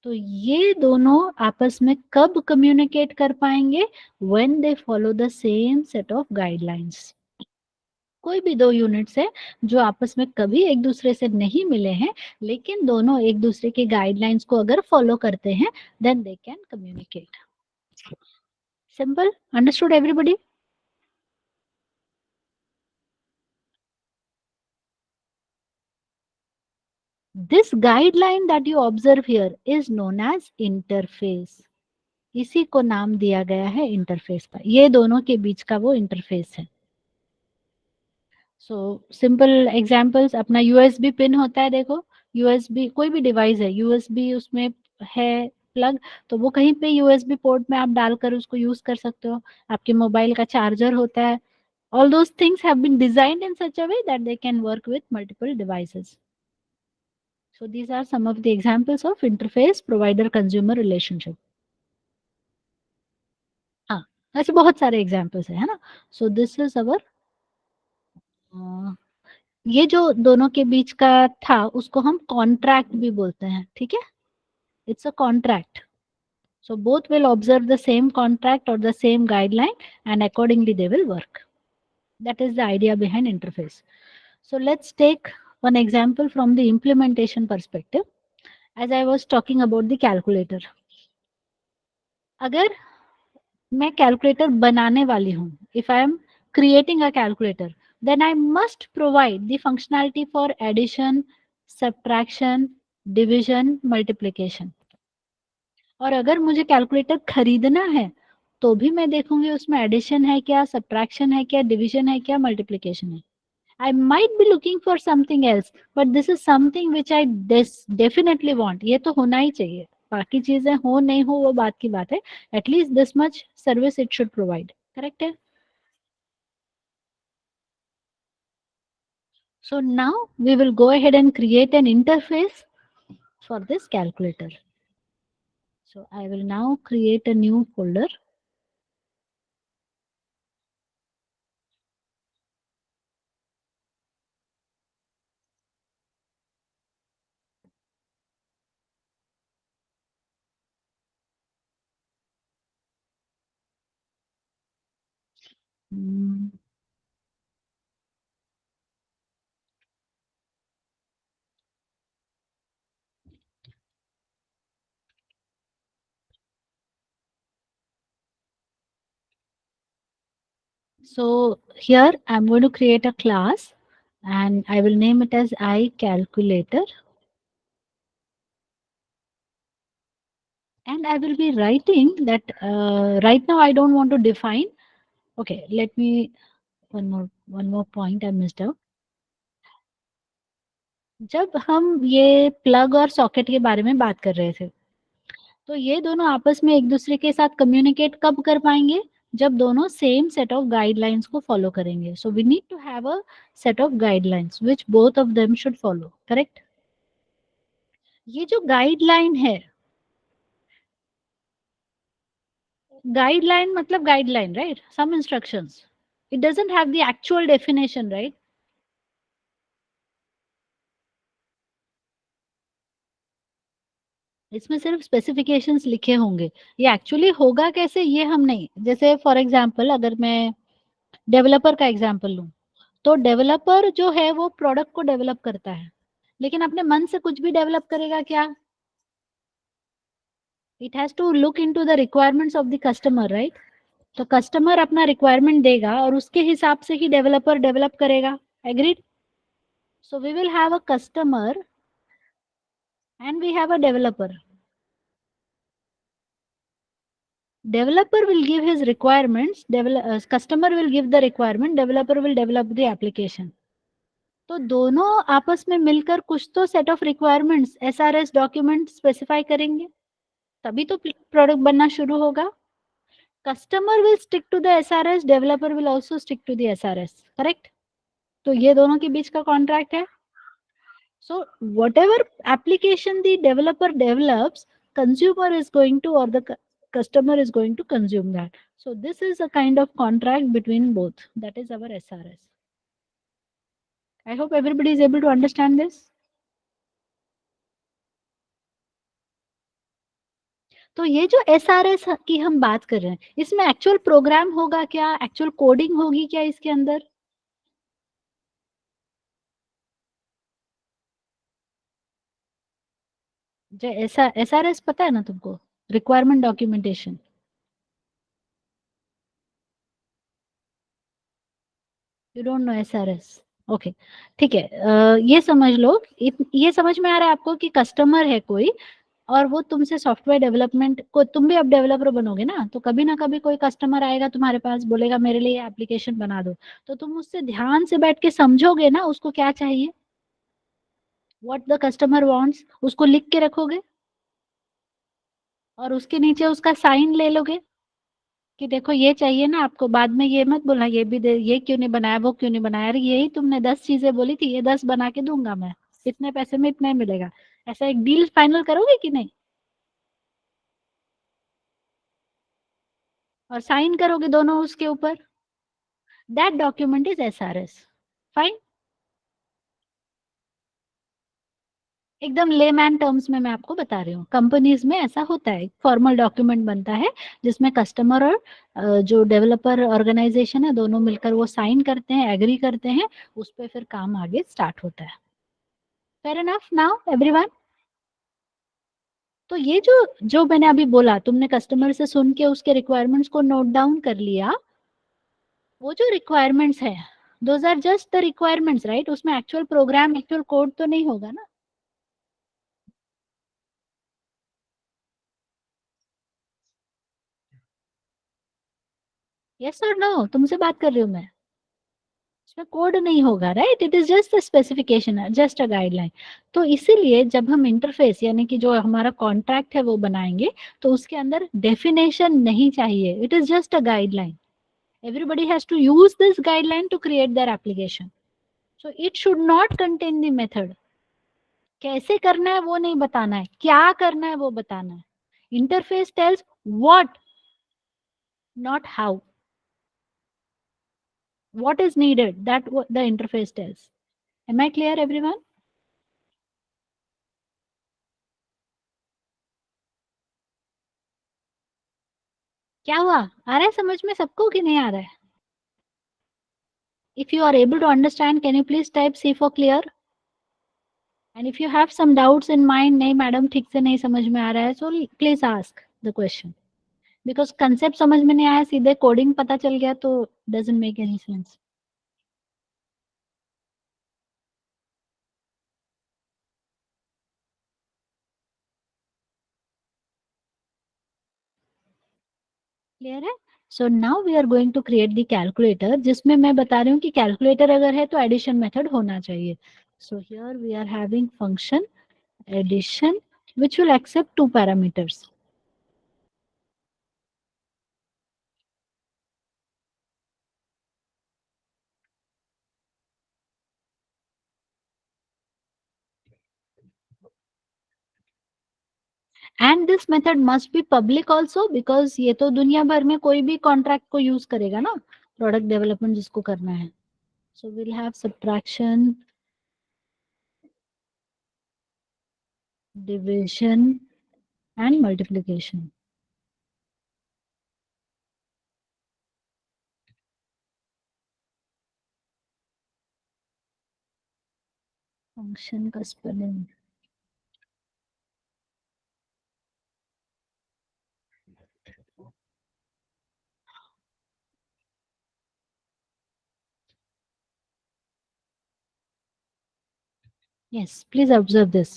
तो ये दोनों आपस में कब communicate कर पाएंगे? When they follow the same set of guidelines. कोई भी दो यूनिट्स है जो आपस में कभी एक दूसरे से नहीं मिले हैं लेकिन दोनों एक दूसरे के गाइडलाइंस को अगर फॉलो करते हैं then they can communicate. Simple. Understood everybody? This guideline that you observe here is known as interface. इसी को नाम दिया गया है इंटरफेस का. ये दोनों के बीच का वो इंटरफेस है. सो सिंपल एग्जांपल्स, अपना यूएसबी पिन होता है. देखो यूएसबी कोई भी डिवाइस है, यूएसबी उसमें है प्लग, तो वो कहीं पे यूएसबी पोर्ट में आप डालकर उसको यूज कर सकते हो. आपके मोबाइल का चार्जर होता है. All those things have been designed in such a way that they can work with multiple devices. So these are some of the examples of interface provider consumer relationship. हाँ, ऐसे बहुत सारे examples है ना. सो this is अवर, ये जो दोनों के बीच का था उसको हम कॉन्ट्रैक्ट भी बोलते हैं. ठीक है, it's a contract. So both will observe the same contract or the same guideline and accordingly they will work. That is the idea behind interface. So let's take one example from the implementation perspective. As I was talking about the calculator. अगर मैं calculator बनाने वाली हूँ, if I am creating a calculator, then I must provide the functionality for addition, subtraction, division, multiplication. और अगर मुझे calculator खरीदना है तो भी मैं देखूंगी उसमें एडिशन है क्या, सब्ट्रैक्शन है क्या, डिविजन है क्या, मल्टीप्लिकेशन है. I might be looking for something else, but this is something which I definitely want. ये तो होना ही चाहिए. बाकी चीजें हो नहीं हो वो बात की बात है. At least this much service it should provide. Correct है? So now we will go ahead and create an interface for this calculator. So I will now create a new folder. Hmm. So here I'm going to create a class and I will name it as iCalculator, and I will be writing that right now I don't want to define. Okay, let me one more point I missed out. जब हम ये plug और socket के बारे में बात कर रहे थे, तो ये दोनों आपस में एक दूसरे के साथ कम्युनिकेट कब कर पाएंगे? जब दोनों सेम सेट ऑफ गाइडलाइंस को फॉलो करेंगे. So we need to have a set of guidelines which both of them should follow. Correct? ये जो गाइडलाइन है, गाइडलाइन मतलब guideline, right? Some instructions. It doesn't have the actual definition, right? इसमें सिर्फ specifications लिखे होंगे. ये एक्चुअली होगा कैसे ये हम नहीं. जैसे फॉर एग्जांपल अगर मैं डेवलपर का एग्जांपल लूं, तो डेवलपर जो है वो प्रोडक्ट को डेवलप करता है, लेकिन अपने मन से कुछ भी डेवलप करेगा क्या? It has to look into the requirements of the customer, right? तो कस्टमर अपना रिक्वायरमेंट देगा और उसके हिसाब से ही डेवलपर डेवलप करेगा. Agreed? So we will have a customer and we have a developer. Developer will give his requirements, customer will give the requirement, developer will develop the application. तो दोनों आपस में मिलकर कुछ तो set of requirements SRS document specify करेंगे, तभी तो प्रोडक्ट बनना शुरू होगा. Customer will stick to the SRS, developer will also stick to the SRS. Correct? तो ये दोनों के बीच का कॉन्ट्रैक्ट है. So whatever application the developer develops, consumer is going to, or the customer is going to consume that. So this is a kind of contract between both. That is our SRS. I hope everybody is able to understand this. तो ये जो SRS की हम बात कर रहे हैं, इसमें एक्चुअल प्रोग्राम होगा क्या? एक्चुअल कोडिंग होगी क्या इसके अंदर? जो ऐसा SRS पता है ना तुमको? Requirement documentation. You don't know SRS? Okay, ठीक है. ये समझ लो, ये समझ में आ रहा है आपको कि कस्टमर है कोई, और वो तुमसे सॉफ्टवेयर डेवलपमेंट को, तुम भी अब डेवलपर बनोगे ना, तो कभी ना कभी कोई कस्टमर आएगा तुम्हारे पास, बोलेगा मेरे लिए एप्लीकेशन बना दो. तो तुम उससे ध्यान से बैठ के समझोगे ना उसको क्या चाहिए, व्हाट द कस्टमर वांट्स, उसको लिख के रखोगे और उसके नीचे उसका साइन ले लोगे कि देखो ये चाहिए ना आपको. बाद में ये मत बोलना ये भी दे, ये क्यों नहीं बनाया, वो क्यों नहीं बनाया, अरे यही तुमने 10 चीजें बोली थी, ये 10 बना के दूंगा मैं, इतने पैसे में इतना ही मिलेगा. ऐसा एक डील फाइनल करोगे कि नहीं? और साइन करोगे दोनों उसके ऊपर. That document is SRS. Fine. एकदम लेमैन टर्म्स में मैं आपको बता रही हूँ. कंपनीज में ऐसा होता है, फॉर्मल डॉक्यूमेंट बनता है जिसमें कस्टमर और जो डेवलपर ऑर्गेनाइजेशन है दोनों मिलकर वो साइन करते हैं, एग्री करते हैं, उस पर फिर काम आगे स्टार्ट होता है. Fair enough now everyone? तो ये जो जो मैंने अभी बोला, तुमने कस्टमर से सुन के उसके रिक्वायरमेंट्स को नोट डाउन कर लिया. वो जो रिक्वायरमेंट्स है, those are just the requirements, right? उसमें एक्चुअल प्रोग्राम, एक्चुअल कोड तो नहीं होगा ना. यस और नो, तुमसे बात कर रही हूँ मैं. इसमें कोड नहीं होगा, right, it is just a specification, just a guideline. तो इसीलिए जब हम इंटरफेस यानी कि जो हमारा कॉन्ट्रैक्ट है वो बनाएंगे, तो उसके अंदर डेफिनेशन नहीं चाहिए, it is just a guideline. Everybody has to use this guideline to create their application. So it should not contain the method. कैसे करना है वो नहीं बताना है, क्या करना है वो बताना है। Interface tells what, not how. What is needed, that the interface tells. Am I clear, everyone? क्या हुआ, आ रहा है समझ में सबको कि नहीं आ रहा है? If you are able to understand, can you please type C for clear? And if you have some doubts in mind, नहीं मैडम ठीक से नहीं समझ में आ रहा है, so please ask the question. Because concept समझ में नहीं आया, सीधे कोडिंग पता चल गया तो doesn't make any sense. Clear है? So now we are going to create the calculator, जिसमें मैं बता रही हूँ कि कैलकुलेटर अगर है तो एडिशन मेथड होना चाहिए। So here we are having function addition which will accept two parameters. And this method must be public also because ये तो दुनिया भर में कोई भी कॉन्ट्रैक्ट को यूज करेगा ना, प्रोडक्ट डेवलपमेंट जिसको करना है। So will have subtraction, division and multiplication. Function का spelling, yes, please observe this.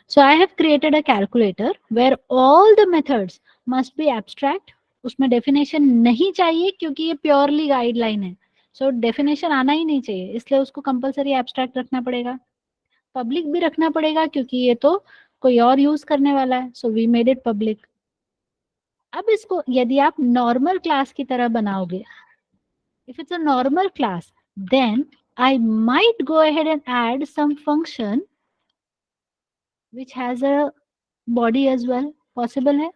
So I have created a calculator where all the methods must be abstract. उसमें डेफिनेशन नहीं चाहिए क्योंकि ये प्योरली गाइडलाइन है। सो डेफिनेशन आना ही नहीं चाहिए, इसलिए उसको कंपलसरी एब्स्ट्रैक्ट रखना पड़ेगा। पब्लिक भी रखना पड़ेगा क्योंकि ये तो कोई और यूज करने वाला है, so we made it public. अब इसको यदि आप नॉर्मल क्लास की तरह बनाओगे, if it's a normal class, then I might go ahead and add some function which has a body as well. Possible है?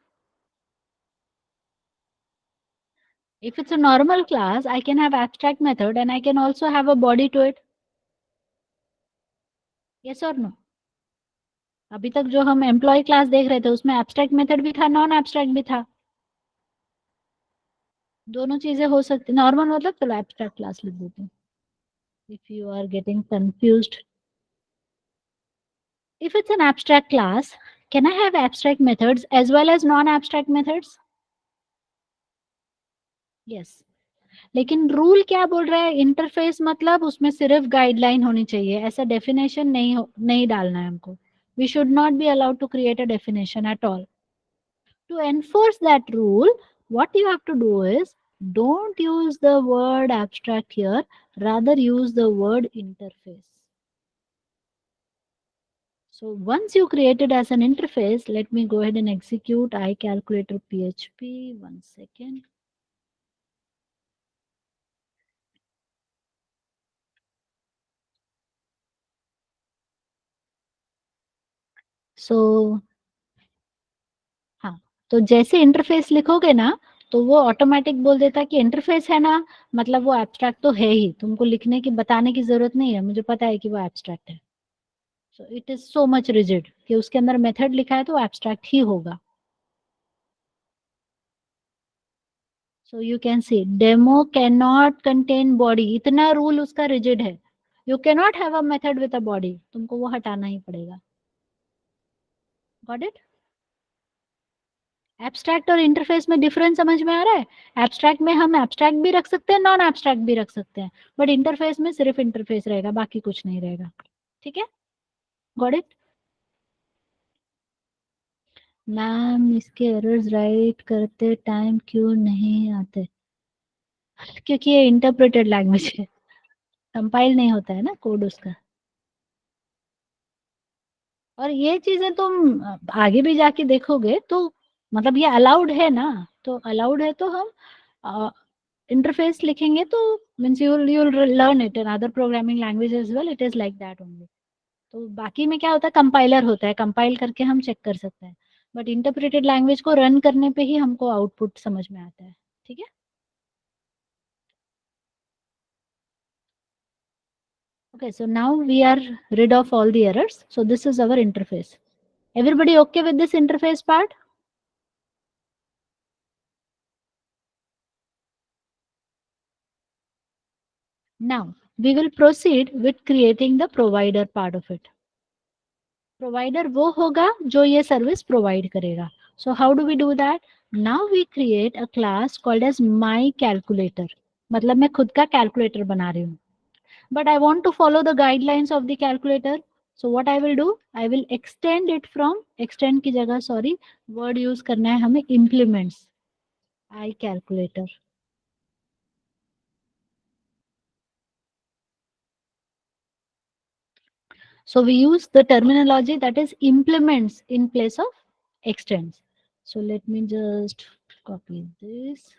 If it's a normal class, I can have abstract method and I can also have a body to it. Yes or no? अभी तक जो हम employee class देख रहे थे उसमें abstract method भी था, नॉन एब्स्ट्रैक्ट भी था। दोनों चीजें हो सकती, नॉर्मल मतलब चलो एब्स्ट्रैक्ट क्लास लिख देते हैं। If you are getting confused, if it's an abstract class, can I have abstract methods as well as non-abstract methods? Yes. लेकिन रूल क्या बोल रहा है, इंटरफेस मतलब उसमें सिर्फ गाइडलाइन होनी चाहिए, ऐसा डेफिनेशन नहीं डालना है हमको। We should not be allowed to create a definition at all. To enforce that rule, what you have to do is don't use the word abstract here, rather use the word interface. So once you create it as an interface, let me go ahead and execute iCalculator PHP. 1 second. So हाँ, तो जैसे interface लिखोगे ना, तो वो automatic बोल देता है कि इंटरफेस है ना, मतलब वो एब्स्ट्रैक्ट तो है ही, तुमको लिखने की बताने की जरूरत नहीं है, मुझे पता है कि वो एब्स्ट्रैक्ट है। सो it is so much rigid कि उसके अंदर मेथड लिखा है तो एब्स्ट्रैक्ट ही होगा। So you can see demo can not contain body, इतना रूल उसका रिजिड है। You can not have a method with a body, तुमको वो हटाना ही पड़ेगा। Got it? एब्स्ट्रैक्ट और इंटरफेस में डिफरेंस समझ में आ रहा है? एब्स्ट्रैक्ट में हम एब्स्ट्रैक्ट भी रख सकते हैं, नॉन एब्स्ट्रैक्ट भी रख सकते हैं, बट इंटरफेस में सिर्फ इंटरफेस रहेगा, बाकी कुछ नहीं रहेगा। ठीक है? Got it? मैम इसके एरर्स राइट करते टाइम क्यों नहीं आते? क्योंकि ये इंटरप्रेटेड लैंग्वेज है। कंपाइल नहीं होता है ना कोड उसका। और ये चीजें तुम आगे भी जाके देखोगे तो मतलब ये अलाउड है ना, तो अलाउड है तो हम इंटरफेस लिखेंगे तो means you will learn it in other programming language as well, it is like that only. तो बाकी में क्या होता है, कंपाइलर होता है, कंपाइल करके हम चेक कर सकते हैं, बट इंटरप्रेटेड लैंग्वेज को रन करने पे ही हमको आउटपुट समझ में आता है। ठीक है। Okay, so now we are rid of all the errors. So this is our interface. Everybody okay with this interface part? Now we will proceed with creating the provider part of it. Provider वो होगा जो ये service provide करेगा. So how do we do that? Now we create a class called as my calculator. मतलब मैं खुद का calculator बना रही हूँ. But I want to follow the guidelines of the calculator. So what I will do? I will extend it from extend की जगह sorry word use करना है हमें implements. I calculator. So we use the terminology that is implements in place of extends. So let me just copy this.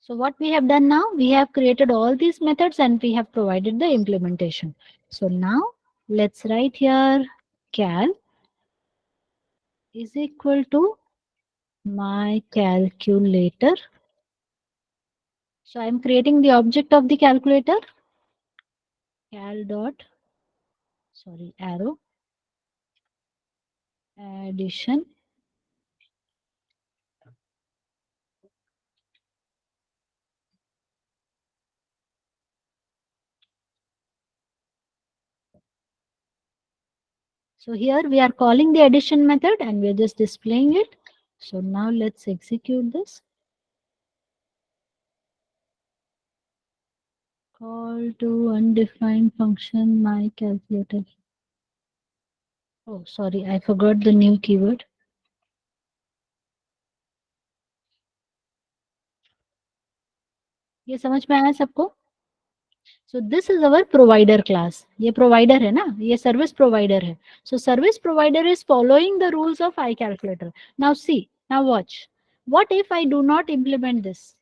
So what we have done now, we have created all these methods and we have provided the implementation. So now let's write here cal is equal to my calculator. So I am creating the object of the calculator, cal dot, sorry, arrow, addition. So here we are calling the addition method and we are just displaying it. So now let's execute this. Call to undefined function my calculator. Oh, sorry, I forgot the new keyword. ये समझ में आया सबको? So this is our provider class. ये provider है ना, ये service provider है. So service provider is following the rules of iCalculator. Now see, now watch. What if I do not implement this?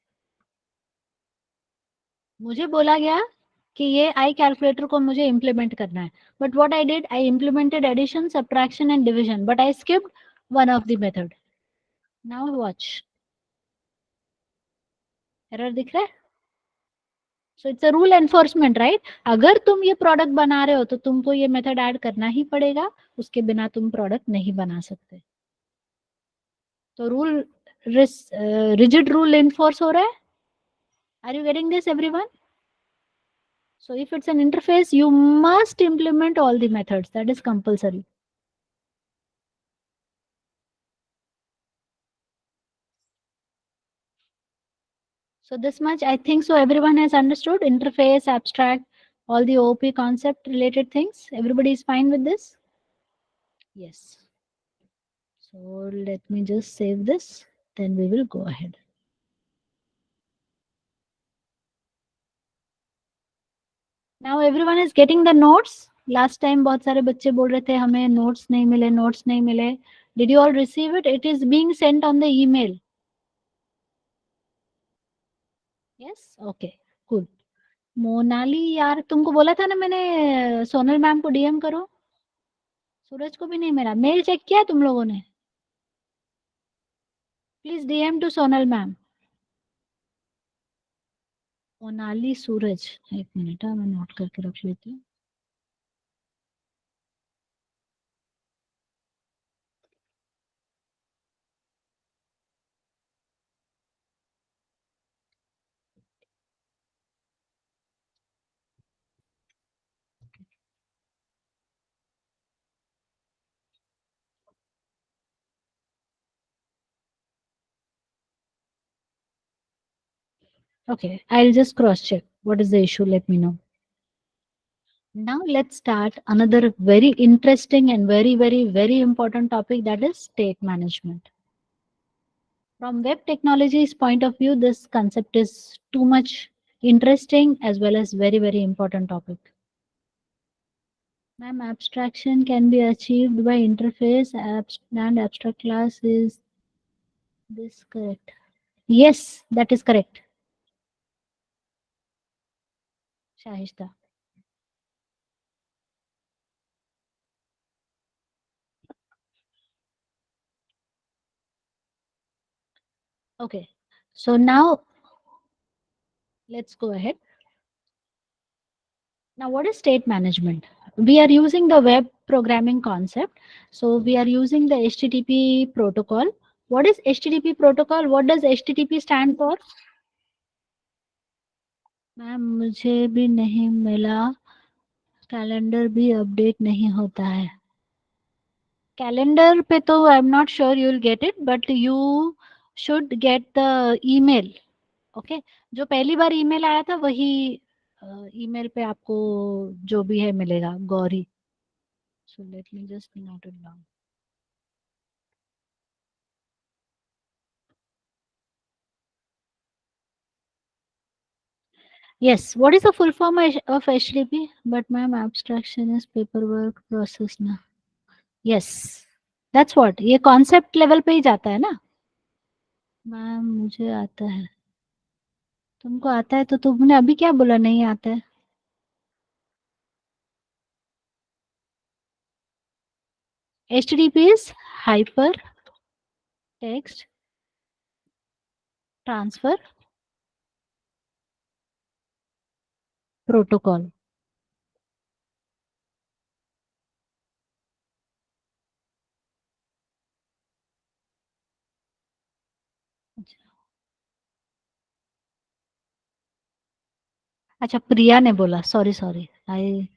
मुझे बोला गया कि ये आई कैलकुलेटर को मुझे इम्प्लीमेंट करना है, but what I did, I implemented addition, subtraction and division, but I skipped one of the method. Now watch, error दिख रहा है? So it's a rule enforcement, right? अगर तुम ये प्रोडक्ट बना रहे हो तो तुमको ये मेथड ऐड करना ही पड़ेगा, उसके बिना तुम प्रोडक्ट नहीं बना सकते. तो रूल रिजिड रूल इन्फोर्स हो रहा है. Are you getting this everyone? So if it's an interface, you must implement all the methods. That is compulsory. So this much, I think so everyone has understood interface, abstract, all the OOP concept related things. Everybody is fine with this? Yes. So let me just save this, then we will go ahead. Now everyone is getting the notes. Last time बहुत सारे बच्चे बोल रहे थे हमें notes नहीं मिले, notes नहीं मिले. Did you all receive it? It is being sent on the email. Yes? Okay. Cool. Monali यार, तुमको बोला था ना मैंने सोनल मैम को डीएम करो. सूरज को भी नहीं मिला. मेल चेक किया तुम लोगों ने? Please DM to Sonal ma'am. Monali Suraj, एक मिनट मैं नोट करके रख लेती हूँ. Okay, I'll just cross check. What is the issue? Let me know. Now let's start another very interesting and very important topic, that is state management. From web technology's point of view, this concept is too much interesting as well as very important topic. Ma'am, abstraction can be achieved by interface and abstract class, is this correct? Yes, that is correct. Shahishta. Okay. So now let's go ahead. Now, what is state management? We are using the web programming concept. So we are using the HTTP protocol. What is HTTP protocol? What does HTTP stand for? Ma'am मुझे भी नहीं मिला, calendar भी update नहीं होता है. Calendar पे तो आई am not sure you will get it, but you should get the email. Okay, जो पहली बार ईमेल आया था वही ईमेल पे आपको जो भी है मिलेगा, Gauri. So let me just note it down. Yes, what is the full form of HTTP? But ma'am, abstraction is paperwork process ना. Yes, that's what. ये concept level पे ही जाता है ना. मैम मुझे आता है. तुमको आता है तो तुमने अभी क्या बोला नहीं आता है? HTTP is hyper text transfer protocol. अच्छा, प्रिया ने बोला. Sorry sorry, I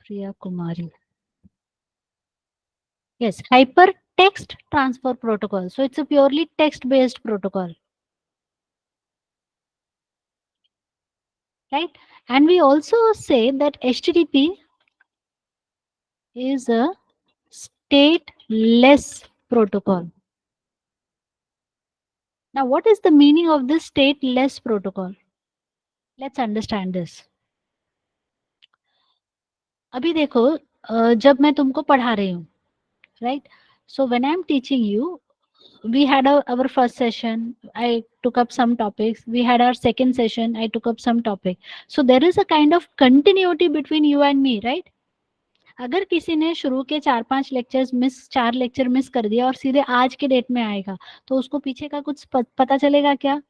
Priya Kumari. Yes, hypertext transfer protocol. So it's a purely text based protocol, right? And we also say that HTTP is a stateless protocol. Now, what is the meaning of this stateless protocol? Let's understand this. अभी देखो, जब मैं तुमको पढ़ा रही हूँ, right? So when I am teaching you, we had our first session, I took up some topics. We had our second session, I took up some topic. So there is a kind of continuity between you and me, right? अगर किसी ने शुरू के 4-5 lectures miss 4 lecture miss कर दिया और सीधे आज के डेट में आएगा, तो उसको पीछे का कुछ पता चलेगा क्या?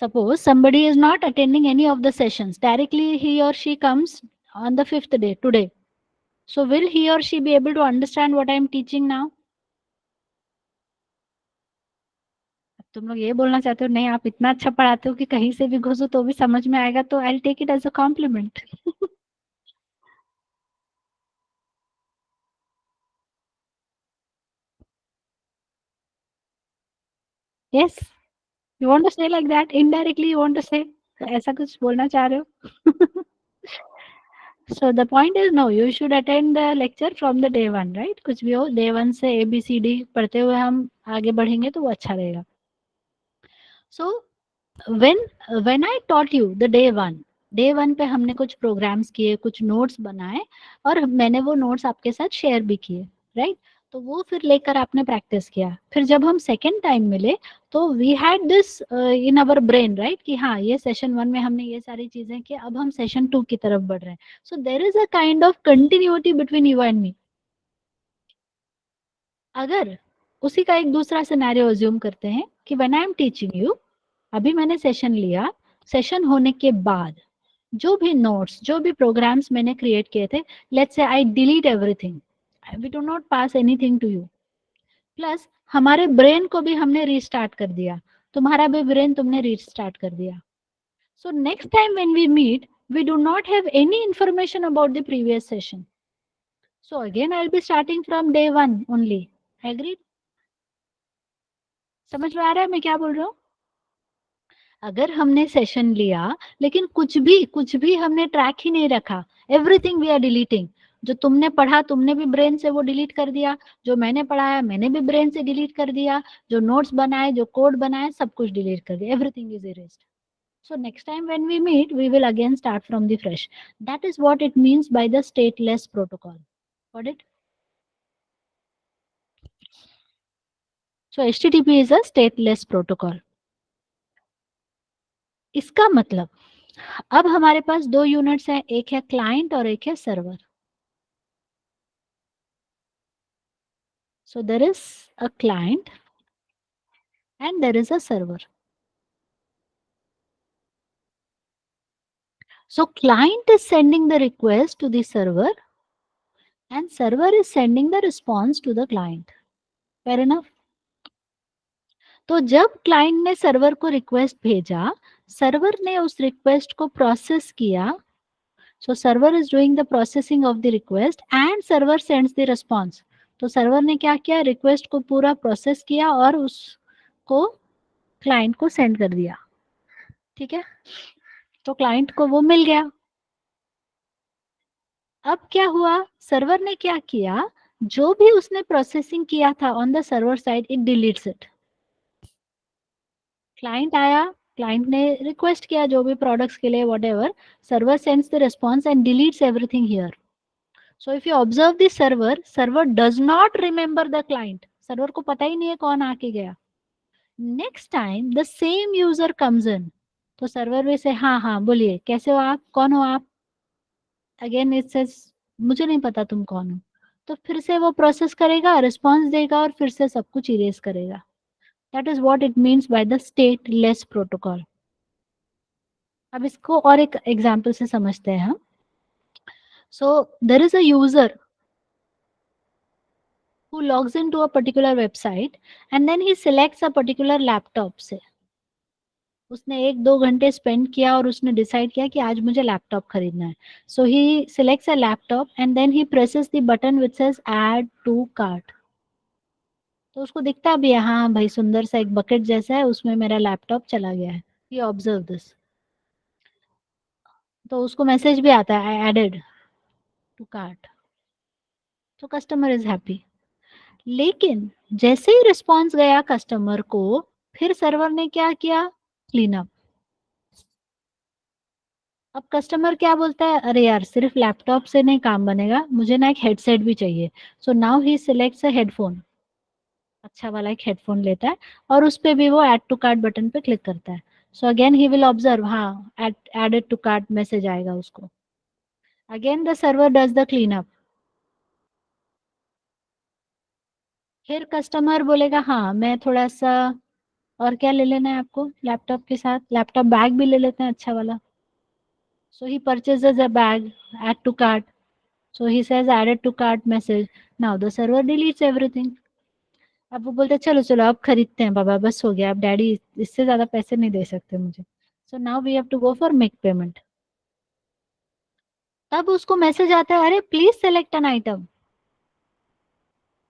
Suppose somebody is not attending any of the sessions, directly he or she comes on the 5th day today. So will he or she be able to understand what I am teaching now? तुम लोग ये बोलना चाहते हो नहीं आप इतना अच्छा पढ़ाते हो कि कहीं से भी घुसो तो भी समझ में आएगा, तो I will take it as a compliment. Yes, you want to say like that, indirectly you want to say, ऐसा कुछ बोलना चाह रहे हो? So the point is, no, you should attend the lecture from the day one, right? कुछ भी हो, day one से ABCD पढ़ते हुए हम आगे बढ़ेंगे तो वो अच्छा रहेगा. So when I taught you the day one पे हमने कुछ प्रोग्राम्स किए, कुछ नोट्स बनाए और मैंने वो नोट्स आपके साथ शेयर भी किए, राइट? तो वो फिर लेकर आपने प्रैक्टिस किया. फिर जब हम सेकेंड टाइम मिले तो we had this in our brain, right, कि हाँ ये सेशन वन में हमने ये सारी चीजें की, अब हम सेशन टू की तरफ बढ़ रहे हैं. So there is a kind of continuity between you and me. अगर उसी का एक दूसरा सिनेरियो अज्यूम करते हैं कि when I am teaching you, अभी मैंने सेशन लिया, सेशन होने के बाद जो भी नोट्स जो भी प्रोग्राम्स मैंने क्रिएट किए थे, let's say I delete everything, we do not pass anything to you. Plus हमारे ब्रेन को भी हमने रीस्टार्ट कर दिया, तुम्हारा भी ब्रेन तुमने रीस्टार्ट कर दिया. So next time when we meet, We do not have any information about the previous session. So again, I'll be starting from day one only. Agreed? समझ में आ रहा है मैं क्या बोल रहा हूँ? अगर हमने सेशन लिया लेकिन कुछ भी हमने ट्रैक ही नहीं रखा, एवरीथिंग वी आर डिलीटिंग. जो तुमने पढ़ा तुमने भी ब्रेन से वो डिलीट कर दिया, जो मैंने पढ़ाया मैंने भी ब्रेन से डिलीट कर दिया, जो नोट्स बनाए जो कोड बनाए सब कुछ डिलीट कर दिया, everything is erased. So next time when we meet, we will again start from the fresh. That is what it means by the stateless protocol. Got it? So HTTP is a stateless protocol. इसका मतलब अब हमारे पास दो units हैं, एक है client और एक है server. So there is a client and there is a server. So client is sending the request to the server and server is sending the response to the client. Fair enough? तो जब client ने server को request भेजा, server ने उस request को process किया. So server is doing the processing of the request and server sends the response. तो सर्वर ने क्या किया, रिक्वेस्ट को पूरा प्रोसेस किया और उसको क्लाइंट को सेंड कर दिया. ठीक है, तो क्लाइंट को वो मिल गया. अब क्या हुआ, सर्वर ने क्या किया, जो भी उसने प्रोसेसिंग किया था on the server side it deletes it. Client आया, क्लाइंट ने रिक्वेस्ट किया जो भी प्रोडक्ट्स के लिए whatever, server sends the response and deletes everything here. So if you observe the server, server does not remember the client. Server को पता ही नहीं है कौन आके गया. Next time the same user comes in, तो सर्वर में से हाँ हाँ बोलिए कैसे हो आप, कौन हो आप. अगेन इट सेज मुझे नहीं पता तुम कौन हो. तो फिर से वो प्रोसेस करेगा, रिस्पॉन्स देगा और फिर से सब कुछ इरेज करेगा. That is what it means by the stateless protocol. अब इसको और एक एग्जाम्पल से समझते हैं हम. So there is a user who logs into a particular website and then he selects a particular laptop से. उसने 1-2 घंटे स्पेंड किया और उसने डिसाइड किया कि आज मुझे लैपटॉप खरीदना है. So he selects a laptop and then he presses the button which says add to cart. तो उसको दिखता भी है हाँ भाई सुंदर सा एक बकेट जैसा है, उसमें मेरा लैपटॉप चला गया है. ही ऑब्जर्व दिस. तो उसको मैसेज भी आता है आई एडेड टू कार्ट. तो कस्टमर इज हैप्पी. लेकिन जैसे ही रिस्पॉन्स गया कस्टमर को, फिर सर्वर ने क्या किया, क्लीन अप. अब कस्टमर क्या बोलता है, अरे यार सिर्फ लैपटॉप से नहीं काम बनेगा, मुझे ना एक हेडसेट भी चाहिए. So now he selects a headphone. अच्छा वाला एक हेडफोन लेता है और उस पे भी वो ऐड टू कार्ट बटन पे क्लिक करता है. So again he will observe हाँ एडेड टू कार्ट मैसेज आएगा उसको. Again the server does the clean up. फिर कस्टमर बोलेगा हाँ मैं थोड़ा सा और क्या ले लेना है आपको लैपटॉप के साथ, लैपटॉप बैग भी ले लेते हैं अच्छा वाला. So he purchases a bag, add to cart. So he says added to cart message. Now the server deletes everything. अब वो बोलते चलो चलो अब खरीदते हैं बाबा, बस हो गया, अब डैडी इससे ज्यादा पैसे नहीं दे सकते मुझे. So now we have to go for make payment. तब उसको मैसेज आता है अरे please select an item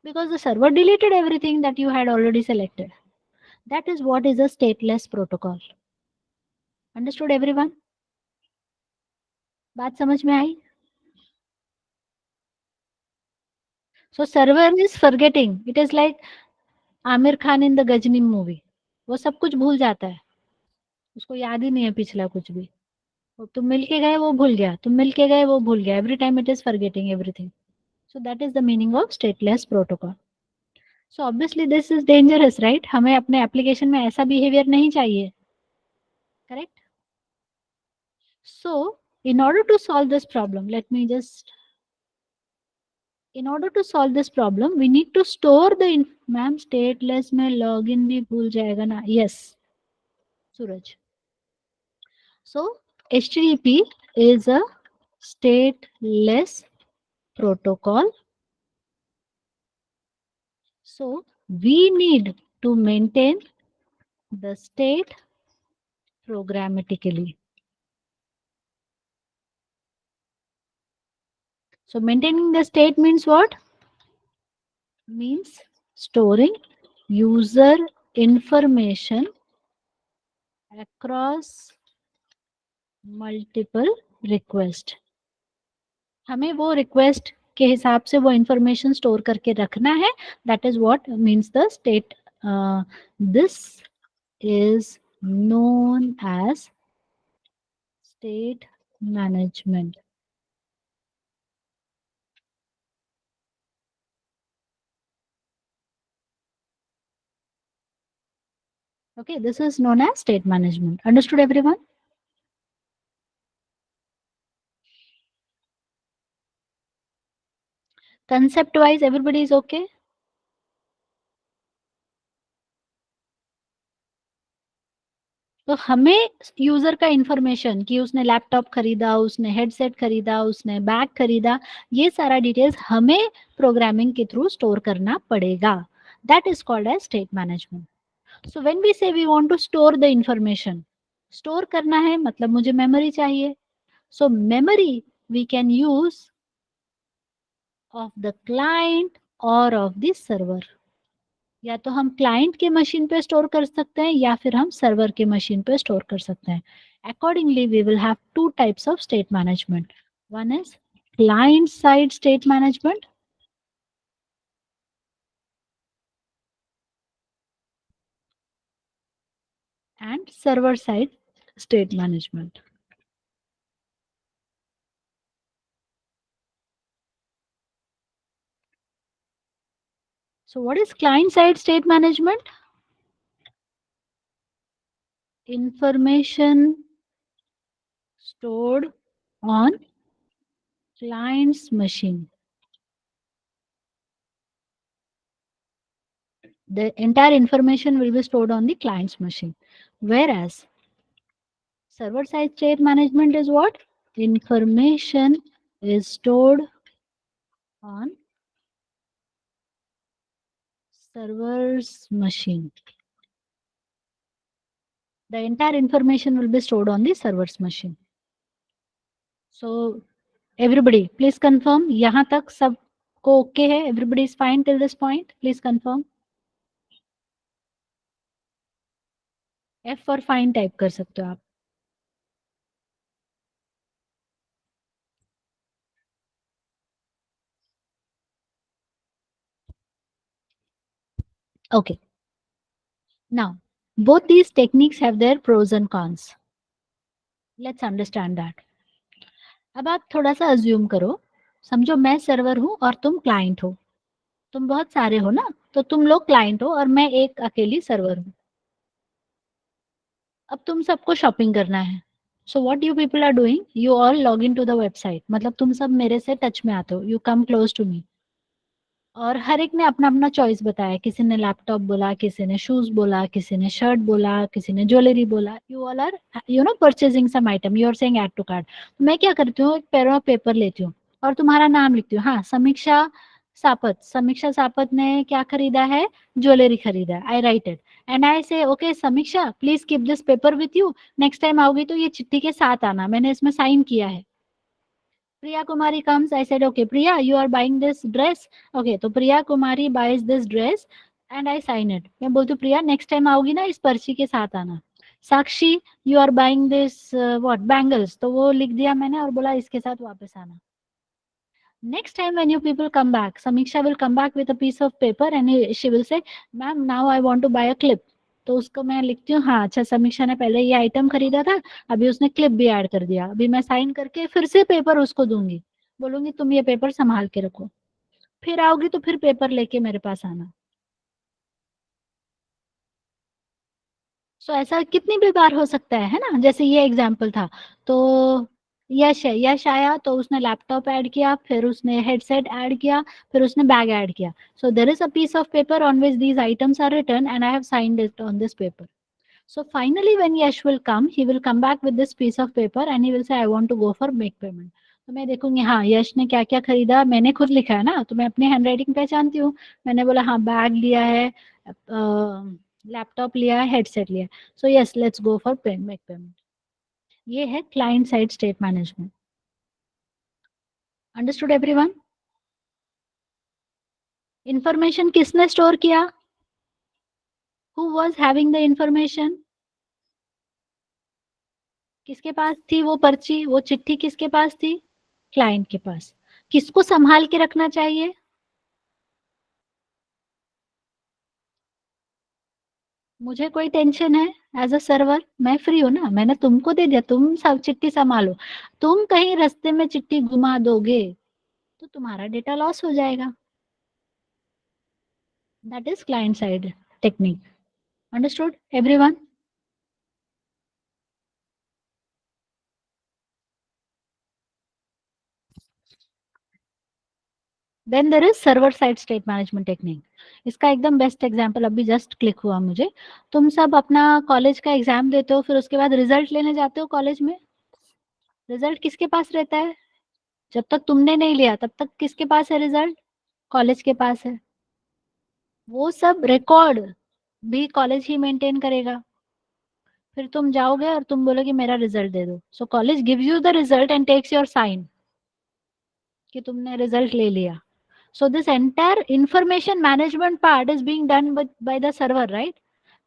because the server deleted everything that you had already selected. That is what is a stateless protocol. Understood everyone? बात समझ में आई? So server is forgetting. It is like Aamir Khan in the Ghajini movie. वो सब कुछ भूल जाता है, उसको याद ही नहीं है पिछला कुछ भी. तुम मिल के गए वो भूल गया, तुम मिल के गए वो भूल गया. Every time it is forgetting everything. So that is the meaning of stateless protocol. So obviously this is dangerous right. हमें अपने एप्लीकेशन में ऐसा बिहेवियर नहीं चाहिए. Correct. So in order to solve this problem, let me just, in order to solve this problem we need to store the ma'am stateless में login भी भूल जाएगा ना. Yes Suraj. So HTTP is a stateless protocol. So we need to maintain the state programmatically. So maintaining the state means what? Means storing user information across multiple request. हमें वो request के हिसाब से वो इंफॉर्मेशन स्टोर करके रखना है. That is what means the state. This is known as state management. Okay, this is known as state management. Understood, everyone? Concept wise, everybody is okay? तो हमें यूजर का इंफॉर्मेशन कि उसने लैपटॉप खरीदा, उसने हेडसेट खरीदा, उसने बैग खरीदा, ये सारा डिटेल्स हमें प्रोग्रामिंग के थ्रू स्टोर करना पड़ेगा. That is called as state management. So when we say we want to store the information, store करना है मतलब मुझे मेमोरी चाहिए. So memory we can use of the client or of the server. या तो हम क्लाइंट के machine पे स्टोर कर सकते हैं या फिर हम सर्वर के मशीन पे स्टोर कर सकते हैं. Accordingly we will have two types of state management. One is client side state management and server side state management. So what is client side state management? Information stored on client's machine. The entire information will be stored on the client's machine. Whereas server side state management is what? Information is stored on server's machine. The entire information will be stored on the server's machine. So everybody, please confirm. यहाँ तक सबको okay है? Everybody is fine till this point? Please confirm. F और fine type कर सकते हो आप. Okay. Now, both these techniques have their pros and cons. Let's understand that. अब आप थोड़ा सा अज्यूम करो, समझो मैं सर्वर हूं और तुम क्लाइंट हो. तुम बहुत सारे हो ना, तो तुम लोग क्लाइंट हो और मैं एक अकेली सर्वर हूं. अब तुम सबको शॉपिंग करना है. So what you people are doing, you all log in to the website. मतलब तुम सब मेरे से टच में आते हो, you come close to me. और हर एक ने अपना अपना चॉइस बताया. किसी ने लैपटॉप बोला, किसी ने शूज बोला, किसी ने शर्ट बोला, किसी ने ज्वेलरी बोला. You all are purchasing some item, you are saying add to cart. मैं क्या करती हूँ, एक पैरा पेपर लेती हूँ और तुम्हारा नाम लिखती हूँ. हाँ, समीक्षा सापत. समीक्षा सापत ने क्या खरीदा है? ज्वेलरी खरीदा है. आई राइट इट एंड आई से ओके समीक्षा, please keep this paper with you. Next time आओगी तो ये चिट्ठी के साथ आना, मैंने इसमें साइन किया है. Priya Kumari comes, I said, okay, Priya, you are buying this dress. Okay, तो Priya Kumari buys this dress and I sign it. मैं बोलती हूँ प्रिया नेक्स्ट टाइम आओगी ना इस पर्ची के साथ आना. Sakshi, you are buying this what bangles, तो वो लिख दिया मैंने और बोला इसके साथ वापस आना. Next time when you people come back, Samiksha will come back with a piece of paper and she will say, ma'am, now I want to buy a clip. तो उसको मैं लिखती हूँ, हाँ अच्छा समीक्षा ने पहले ये आइटम खरीदा था, अभी उसने क्लिप भी ऐड कर दिया. अभी मैं साइन करके फिर से पेपर उसको दूंगी, बोलूंगी तुम ये पेपर संभाल के रखो. फिर आओगी तो फिर पेपर लेके मेरे पास आना. सो ऐसा कितनी भी बार हो सकता है ना. जैसे ये एग्जाम्पल था, तो यश आया तो उसने लैपटॉप ऐड किया, फिर उसने हेडसेट ऐड किया, फिर उसने बैग ऐड किया. So there is a piece of paper on which these items are return and I have signed it on this paper. So finally, when Yash will come, he will come back with this piece of paper and he will say, I want to go for make payment. तो मैं देखूंगी हाँ यश ने क्या क्या खरीदा, मैंने खुद लिखा है ना, तो मैं अपनी हैंड राइटिंग पहचानती हूँ. मैंने बोला हाँ बैग लिया है, लैपटॉप लिया है, हेडसेट लिया है. So yes let's go for make payment. ये है client side state management. Understood everyone? Information किसने स्टोर किया? Who was having the information? किसके पास थी वो पर्ची, वो चिट्ठी किसके पास थी? क्लाइंट के पास। किसको संभाल के रखना चाहिए? मुझे कोई टेंशन है एज अ सर्वर, मैं फ्री हूं ना, मैंने तुमको दे दिया, तुम सब चिट्ठी संभालो। तुम कहीं रास्ते में चिट्ठी घुमा दोगे तो तुम्हारा डेटा लॉस हो जाएगा। That is client side technique. Understood everyone? Then there is server side state management technique. इसका एकदम बेस्ट एग्जांपल अभी जस्ट क्लिक हुआ मुझे। तुम सब अपना कॉलेज का एग्जाम देते हो, फिर उसके बाद रिजल्ट लेने जाते हो कॉलेज में। रिजल्ट किसके पास रहता है? जब तक तुमने नहीं लिया तब तक किसके पास है रिजल्ट? कॉलेज के पास है। वो सब रिकॉर्ड भी कॉलेज ही मेंटेन करेगा। फिर तुम जाओगे और तुम बोलोगे मेरा रिजल्ट दे दो, so college gives you the result and takes your sign कि तुमने रिजल्ट ले लिया। So this entire information management part is being done by the server, right?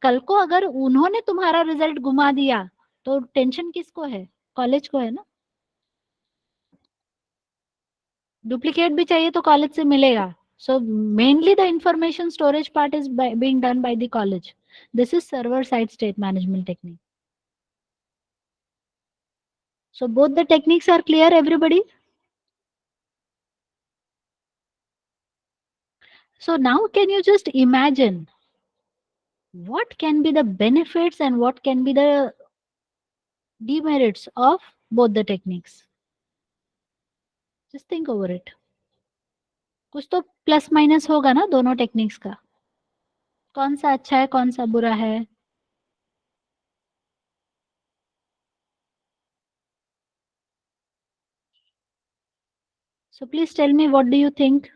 कल को अगर उन्होंने तुम्हारा रिजल्ट घुमा दिया तो टेंशन किसको है? कॉलेज को है ना। डुप्लीकेट भी चाहिए तो कॉलेज से मिलेगा। So mainly the information storage part is being done by the college. This is server side state management technique. So both the techniques are clear, everybody? So now can you just imagine what can be the benefits and what can be the demerits of both the techniques? Just think over it. कुछ तो plus minus होगा ना दोनों techniques का। कौन सा अच्छा है, कौन सा बुरा है? So please tell me, what do you think?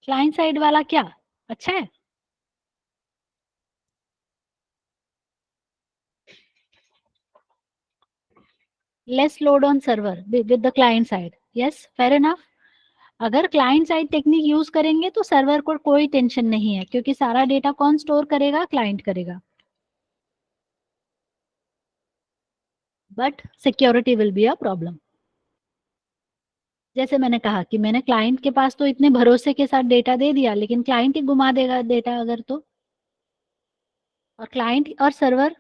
Client side वाला क्या अच्छा है? Less load on server with the client side. Yes, fair enough. अगर क्लाइंट साइड टेक्निक यूज करेंगे तो सर्वर को कोई टेंशन नहीं है, क्योंकि सारा डेटा कौन स्टोर करेगा? क्लाइंट करेगा। But security will be a problem. जैसे मैंने कहा कि मैंने क्लाइंट के पास तो इतने भरोसे के साथ डेटा दे दिया, लेकिन क्लाइंट ही गुमा देगा डेटा अगर तो। और क्लाइंट और सर्वर,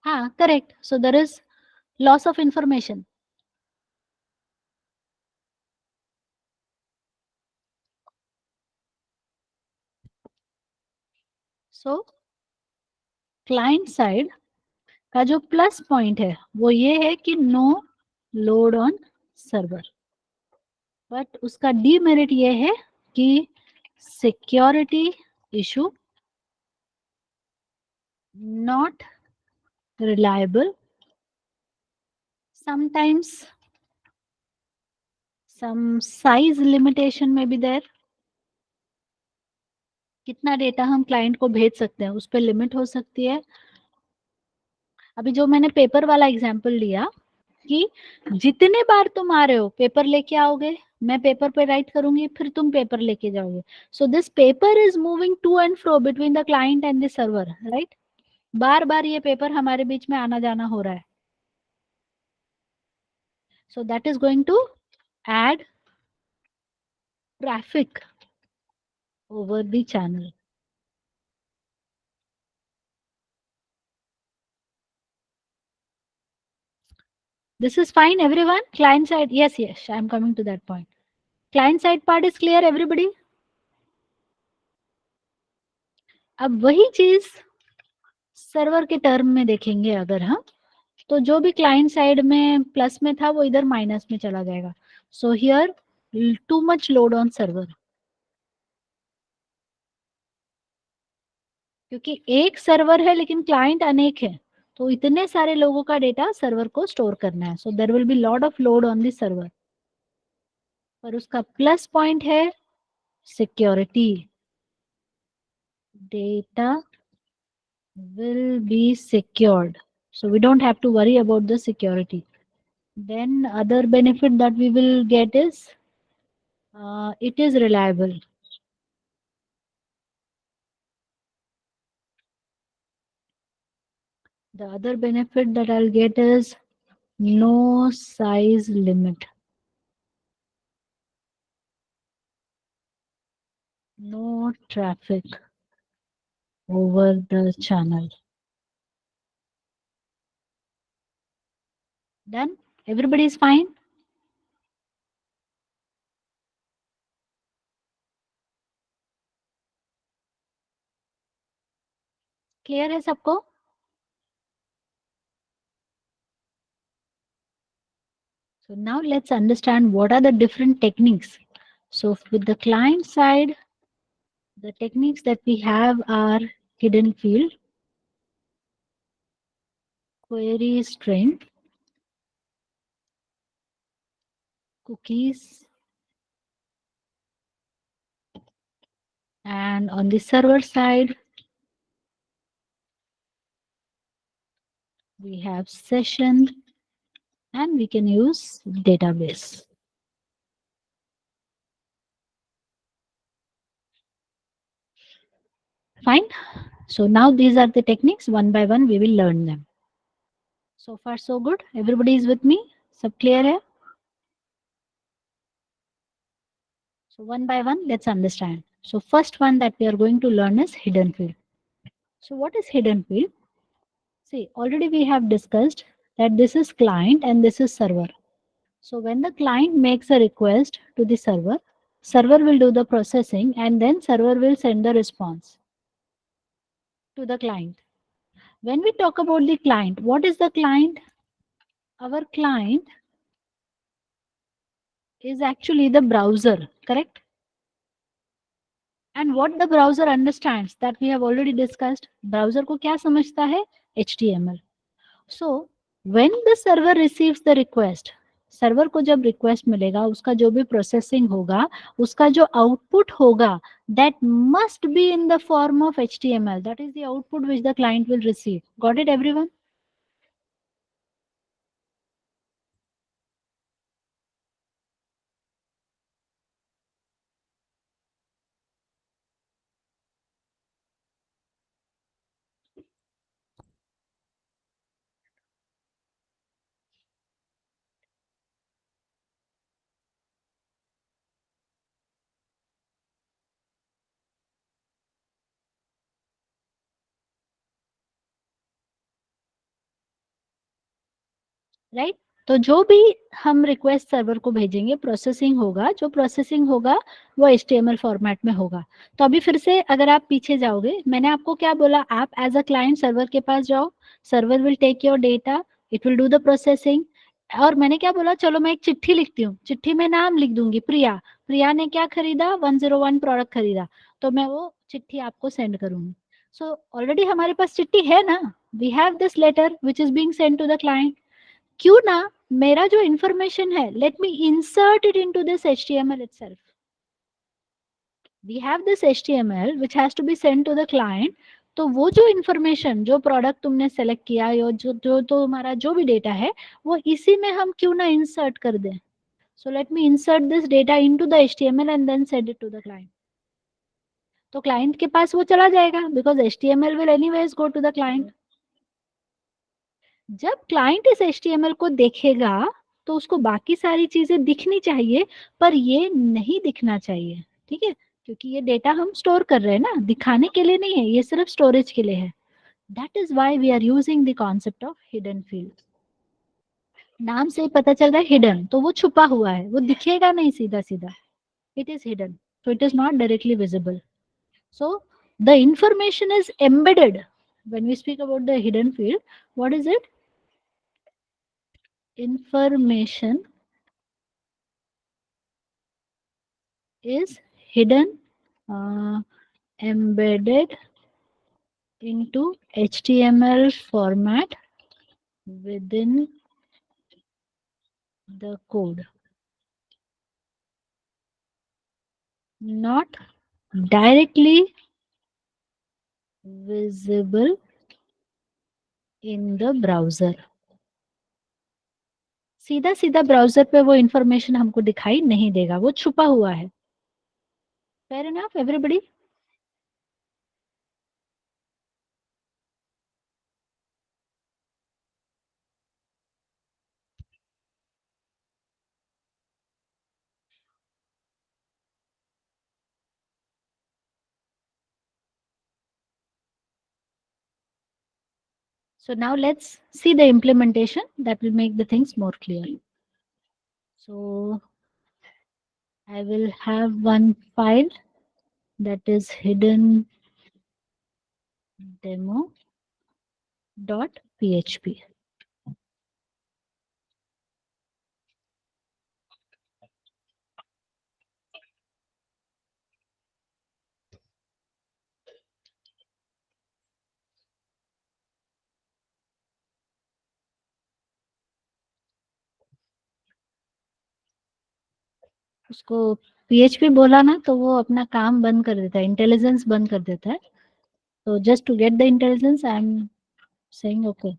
हाँ correct, so there is loss of information. सो क्लाइंट साइड का जो प्लस पॉइंट है वो ये है कि no load on server. But उसका डीमेरिट ये है कि security issue, not reliable, sometimes some size limitation may be there. कितना डेटा हम क्लाइंट को भेज सकते हैं उस पर लिमिट हो सकती है। अभी जो मैंने पेपर वाला एग्जांपल लिया कि जितने बार तुम आ रहे हो पेपर लेके आओगे, मैं पेपर पे राइट करूंगी, फिर तुम पेपर लेके जाओगे। So this paper is moving to and fro between the client and the server, right? बार बार ये पेपर हमारे बीच में आना जाना हो रहा है। So that is going to add traffic over the channel. This is fine, everyone. Client side, yes, yes, I am coming to that point. Client side part is clear, everybody? अब वही चीज सर्वर के term में देखेंगे अगर हम, तो जो भी क्लाइंट साइड में प्लस में था वो इधर माइनस में चला जाएगा। So here too much load on server, क्योंकि एक सर्वर है लेकिन क्लाइंट अनेक है। तो इतने सारे लोगों का डेटा सर्वर को स्टोर करना है, so there will be lot of load on this server. पर उसका प्लस पॉइंट है security, data will be secured, so we don't have to worry about the security. Then other benefit that we will get is it is reliable. The other benefit that I'll get is no size limit, no traffic over the channel. Done? Everybody is fine? Clear है सबको? So now let's understand what are the different techniques. So with the client side, the techniques that we have are hidden field, query string, cookies, and on the server side we have session and we can use database. Fine. So now these are the techniques, one by one we will learn them. So far so good. Everybody is with me? Sab clear hai? So one by one let's understand. So first one that we are going to learn is hidden field. So what is hidden field? See, already we have discussed that this is client and this is server. So when the client makes a request to the server, server will do the processing and then server will send the response to the client. When we talk about the client, what is the client? Our client is actually the browser, correct? And what the browser understands that we have already discussed, browser को क्या समझता है? HTML. So when the server receives the request, server को जब request मिलेगा उसका जो भी प्रोसेसिंग होगा उसका जो आउटपुट होगा that must be in the form of HTML. That is the output which the client will receive. Got it everyone? Right, तो जो भी हम रिक्वेस्ट सर्वर को भेजेंगे प्रोसेसिंग होगा, जो प्रोसेसिंग होगा वो HTML फॉर्मेट में होगा। तो अभी फिर से अगर आप पीछे जाओगे, मैंने आपको क्या बोला, आप एज अ क्लाइंट सर्वर के पास जाओ, server will take your data, it will do the processing. और मैंने क्या बोला, चलो मैं एक चिट्ठी लिखती हूँ, चिट्ठी में नाम लिख दूंगी प्रिया, प्रिया ने क्या खरीदा, 101 प्रोडक्ट खरीदा, तो मैं वो चिट्ठी आपको सेंड करूंगी। सो ऑलरेडी हमारे पास चिट्ठी है ना, we have this letter which is being send to the client. क्यों ना मेरा जो इंफॉर्मेशन है, let me insert it into this HTML itself. We have this HTML which has to be sent to the client. तो वो जो information, जो product तुमने सेलेक्ट किया या जो जो तुम्हारा जो भी डेटा है वो इसी में हम क्यों ना इंसर्ट कर दें. So let me insert this data into the HTML and then send it to the client. तो क्लाइंट के पास वो चला जाएगा because HTML will anyways go to the client. जब क्लाइंट इस HTML को देखेगा तो उसको बाकी सारी चीजें दिखनी चाहिए, पर ये नहीं दिखना चाहिए, ठीक है, क्योंकि ये डेटा हम स्टोर कर रहे हैं ना, दिखाने के लिए नहीं है, ये सिर्फ स्टोरेज के लिए है. That is why we are using the concept of hidden field. नाम से ही पता चल रहा है हिडन, तो वो छुपा हुआ है, वो दिखेगा नहीं सीधा सीधा, it is hidden, so it is not directly visible. So the information is embedded. When we speak about the hidden field, what is it? Information is hidden, embedded into HTML format within the code, not directly visible in the browser. सीधा सीधा browser पे वो information हमको दिखाई नहीं देगा, वो छुपा हुआ है. Fair enough, everybody? So now let's see the implementation that will make the things more clear. So I will have one file that is hidden demo.php. उसको PHP बोला ना तो वो अपना काम बंद कर देता है, इंटेलिजेंस बंद कर देता है. तो just to get the intelligence I am saying okay.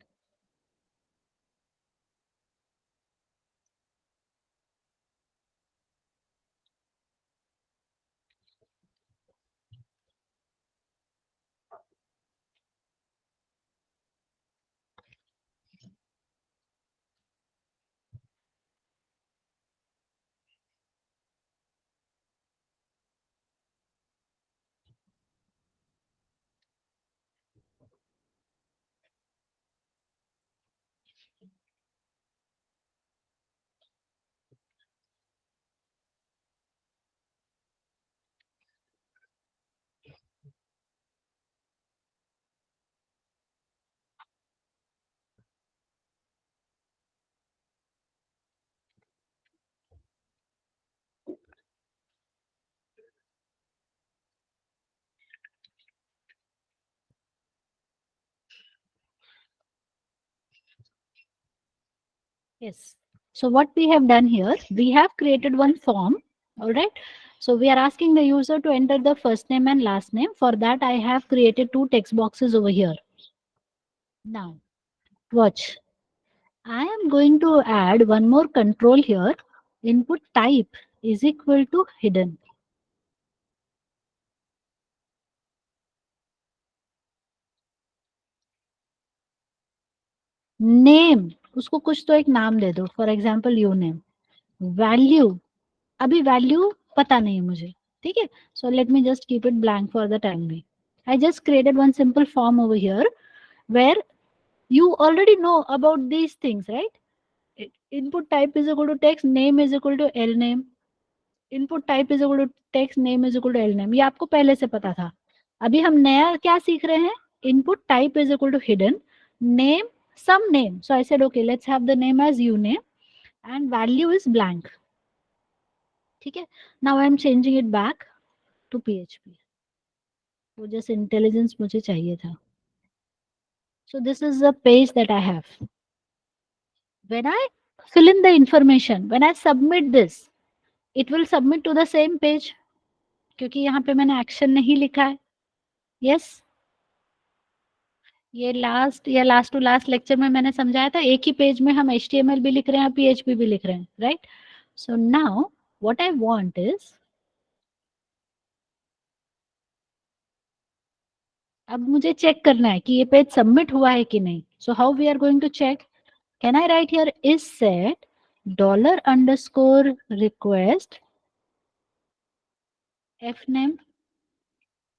Yes. So what we have done here, we have created one form. All right. So we are asking the user to enter the first name and last name. For that, I have created two text boxes over here. Now, watch. I am going to add one more control here. Input type is equal to hidden. Name, उसको कुछ तो एक नाम दे दो. For example, you name. Value, अभी value पता नहीं है मुझे. ठीक है. So let me just keep it blank for the time being. I just created one simple form over here where you already know about these things, right? Input type is equal to text, name is equal to L name. Input type is equal to text, name is equal to L name. ये आपको पहले से पता था. अभी हम नया क्या सीख रहे हैं? Input type is equal to hidden, name some name. So I said okay, let's have the name as uname and value is blank. ठीक है. Now I am changing it back to PHP. वो जैसे intelligence मुझे चाहिए था. So this is the page that I have. When I fill in the information, when I submit this, it will submit to the same page. क्योंकि यहाँ पे मैंने action नहीं लिखा है. Yes. ये लास्ट टू लास्ट लेक्चर में मैंने समझाया था, एक ही पेज में हम HTML भी लिख रहे हैं, PHP भी लिख रहे हैं, right? So now what I want is, अब मुझे चेक करना है कि ये पेज सबमिट हुआ है कि नहीं. So how we are going to check? Can I write here is set $_request fname.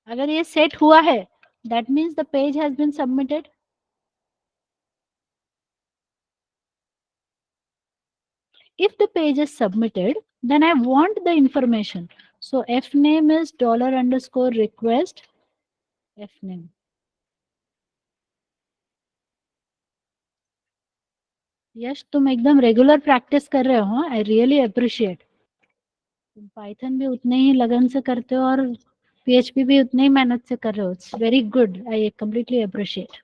अगर ये सेट हुआ है, that means the page has been submitted. If the page is submitted, then I want the information. So fname is $_request fname. यश, तुम एकदम regular practice कर रहे हो. I really appreciate. तुम पाइथन भी उतने ही लगन से करते हो और PHP भी उतने ही मेहनत से कर रहे हो. It's very good. I completely appreciate.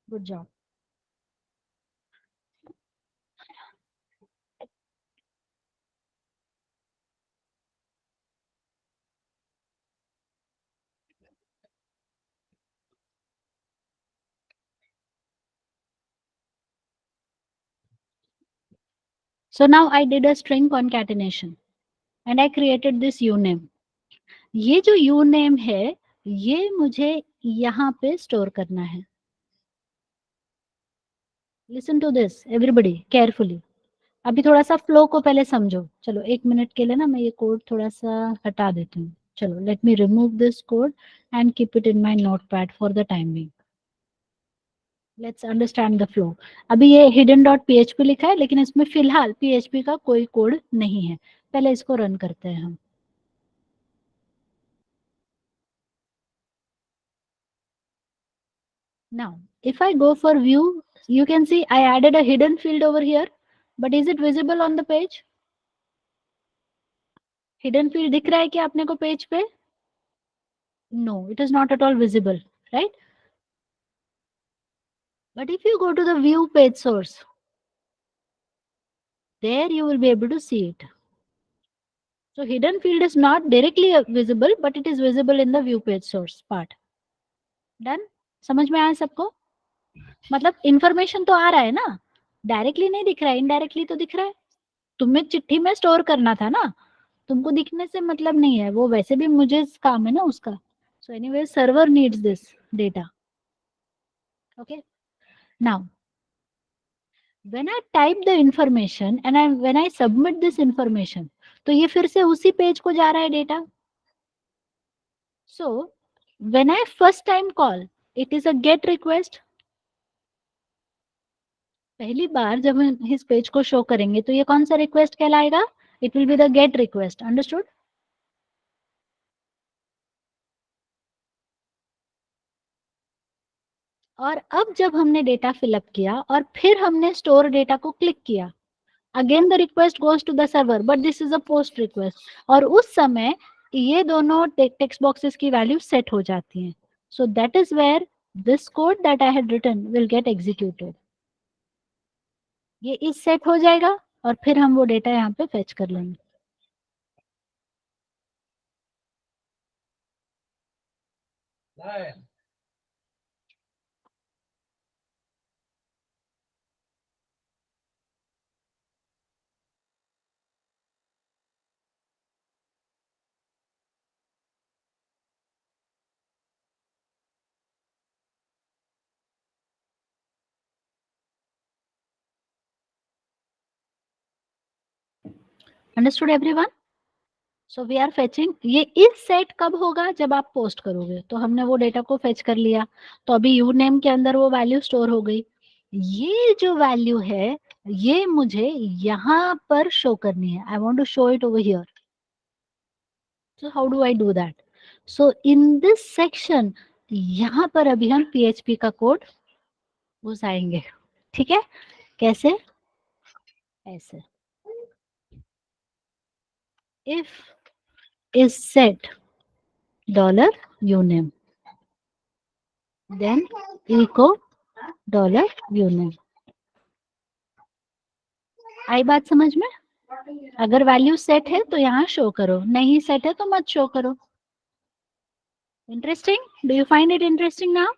Good job. So now I did a string concatenation and I created this uname. ये जो uname है ये मुझे यहाँ पे स्टोर करना है. Listen to this everybody carefully. अभी थोड़ा सा फ्लो को पहले समझो. चलो 1 मिनट के लिए ना मैं ये कोड थोड़ा सा हटा देती हूँ. चलो let me remove this code and keep it in my notepad for the time being. Let's understand the flow. अभी ये हिडन डॉट पीएचपी लिखा है लेकिन इसमें फिलहाल पीएचपी का कोई कोड नहीं है. पहले इसको रन करते हैं हम. Now if I go for view, you can see I added a hidden field over here, but is it visible on the page? Hidden field दिख रहा है क्या आपने को पेज पे? No, it is not at all visible, right? But if you go to the view page source, there you will be able to see it. So hidden field is not directly visible, but it is visible in the view page source part. Done? समझ में आया सबको? मतलब information तो आ रहा है ना, directly नहीं दिख रहा है, इनडायरेक्टली तो दिख रहा है. तुम्हें चिट्ठी में स्टोर करना था ना, तुमको दिखने से मतलब नहीं है, वो वैसे भी मुझे काम है ना उसका. So anyway, server needs this data. Okay. Now when I type the information and when I submit this information, तो ये फिर से उसी पेज को जा रहा है data. So when I first time call, it is a get request. पहली बार जब हम इस पेज को शो करेंगे तो ये कौन सा रिक्वेस्ट कहलाएगा? It will be the get request. Understood? और अब जब हमने डेटा फिलअप किया और फिर हमने स्टोर डेटा को क्लिक किया, again the request goes to the server, but this is a post request. और उस समय ये दोनों टेक्स्ट बॉक्सेस की वैल्यू सेट हो जाती हैं. So that is where this code that I had written will get executed. ये इस सेट हो जाएगा और फिर हम वो डेटा यहाँ पे फेच कर लेंगे. Understood everyone? So we are fetching. ये इस सेट कब होगा? जब आप पोस्ट करोगे. तो हमने वो डेटा को फेच कर लिया, तो अभी यू नेम के अंदर वो वैल्यू स्टोर हो गई. ये जो वैल्यू है ये मुझे यहाँ पर शो करनी है. I want to show it over here. So how do I do that? So in this section यहाँ पर अभी हम पीएचपी का कोड घुसाएंगे. ठीक है? कैसे? ऐसे. If is set dollar uname, then echo dollar uname. आई बात समझ में? अगर वैल्यू सेट है तो यहाँ शो करो, नहीं सेट है तो मत शो करो. Interesting? Do you find it interesting now?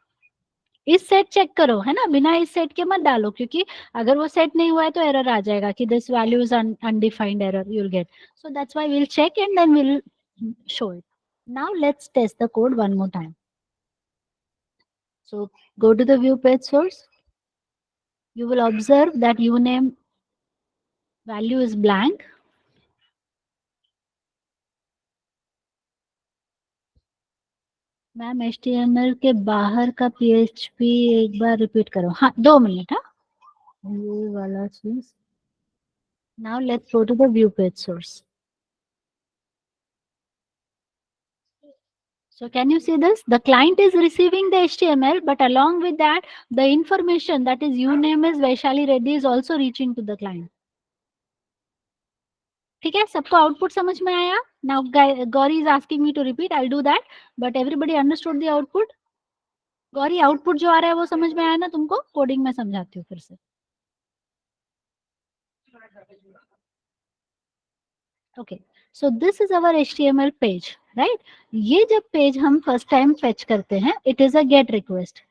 इस सेट चेक करो, है ना, बिना इस सेट के मत डालो, क्योंकि अगर वो सेट नहीं हुआ है तो एरर आ जाएगा कि this value is undefined error you will get. So that's why we will check and then we will show it. Now let's test the code one more time. So go to the view page source. You will observe that uname value is blank. Ma'am HTML के बाहर का PHP एक बार repeat करो. हाँ 2 minute. हाँ ये वाला चीज. Now let's go to the view page source. So can you see this? The client is receiving the HTML, but along with that, the information that is uname is Vaishali Reddy is also reaching to the client. ठीक है? सबको output समझ में आया? Now Gauri is asking me to repeat. I'll do that. But everybody understood the output? Gauri output जो आ रहा है वो समझ में आया ना तुमको? कोडिंग में समझाती हूँ फिर से. Okay. So this is our HTML page, right? ये जब पेज हम फर्स्ट टाइम फेच करते हैं, it is a get request.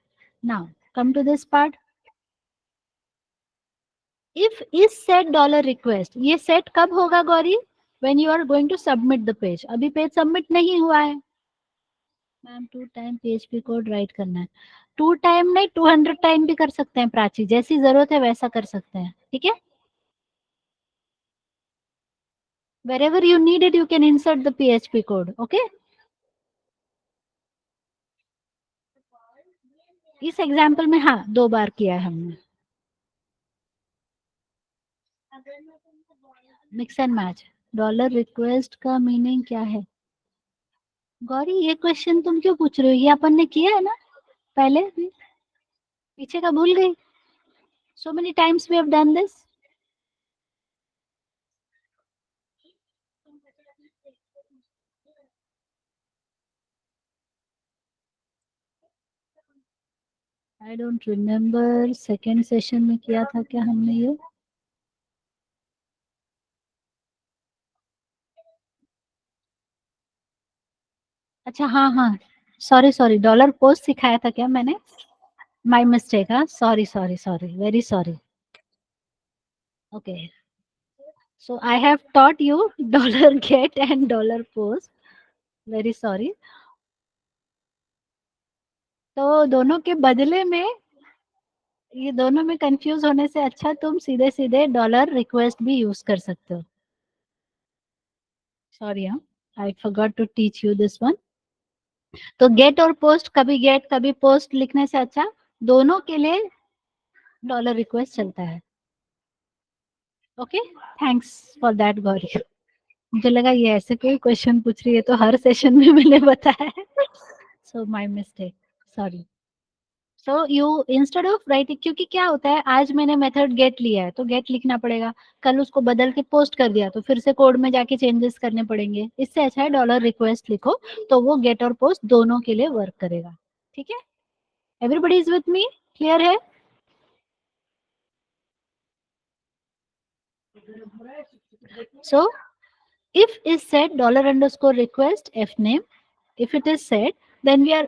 Now come to this part. If is set dollar request, ये सेट कब होगा Gauri? When you are going to submit the page. अभी page submit नहीं हुआ है ma'am, 2 time PHP code write करना है। 2 time नहीं, 200 टाइम भी कर सकते हैं प्राची, जैसी जरूरत है वैसा कर सकते हैं, ठीक है। wherever you need it you can insert the php code, okay। इस एग्जाम्पल में हाँ 2 बार किया है हमने। Mix and match, dollar request का मीनिंग क्या है? गौरी ये क्वेश्चन तुम क्यों पूछ रहे हो? ये अपन ने किया है ना पहले भी, पीछे का भूल गई? so many times we have done this। I don't remember second session में किया था क्या हमने ये? अच्छा हाँ हाँ, सॉरी सॉरी, डॉलर पोस्ट सिखाया था क्या मैंने? माय मिस्टेक, हाँ, sorry sorry sorry, very sorry. Okay, so I have taught you dollar get and dollar post, very sorry. तो दोनों के बदले में, ये दोनों में कंफ्यूज होने से अच्छा तुम सीधे सीधे डॉलर रिक्वेस्ट भी यूज कर सकते हो। सॉरी हाँ, I forgot to teach you this one. तो गेट और पोस्ट, कभी गेट कभी पोस्ट लिखने से अच्छा दोनों के लिए डॉलर रिक्वेस्ट चलता है। Okay, thanks for that Gauri. मुझे लगा ये ऐसे कोई क्वेश्चन पूछ रही है तो हर सेशन में मैंने बताया है। So my mistake, sorry. So you instead of writing, क्योंकि क्या होता है आज मैंने मेथड गेट लिया है तो गेट लिखना पड़ेगा, कल उसको बदल के पोस्ट कर दिया तो फिर से कोड में जाके चेंजेस करने पड़ेंगे। इससे अच्छा है डॉलर रिक्वेस्ट लिखो, तो वो गेट और पोस्ट दोनों के लिए वर्क करेगा, ठीक है। Everybody is with me, clear है? सो if is set dollar underscore request f name, if it is set then we are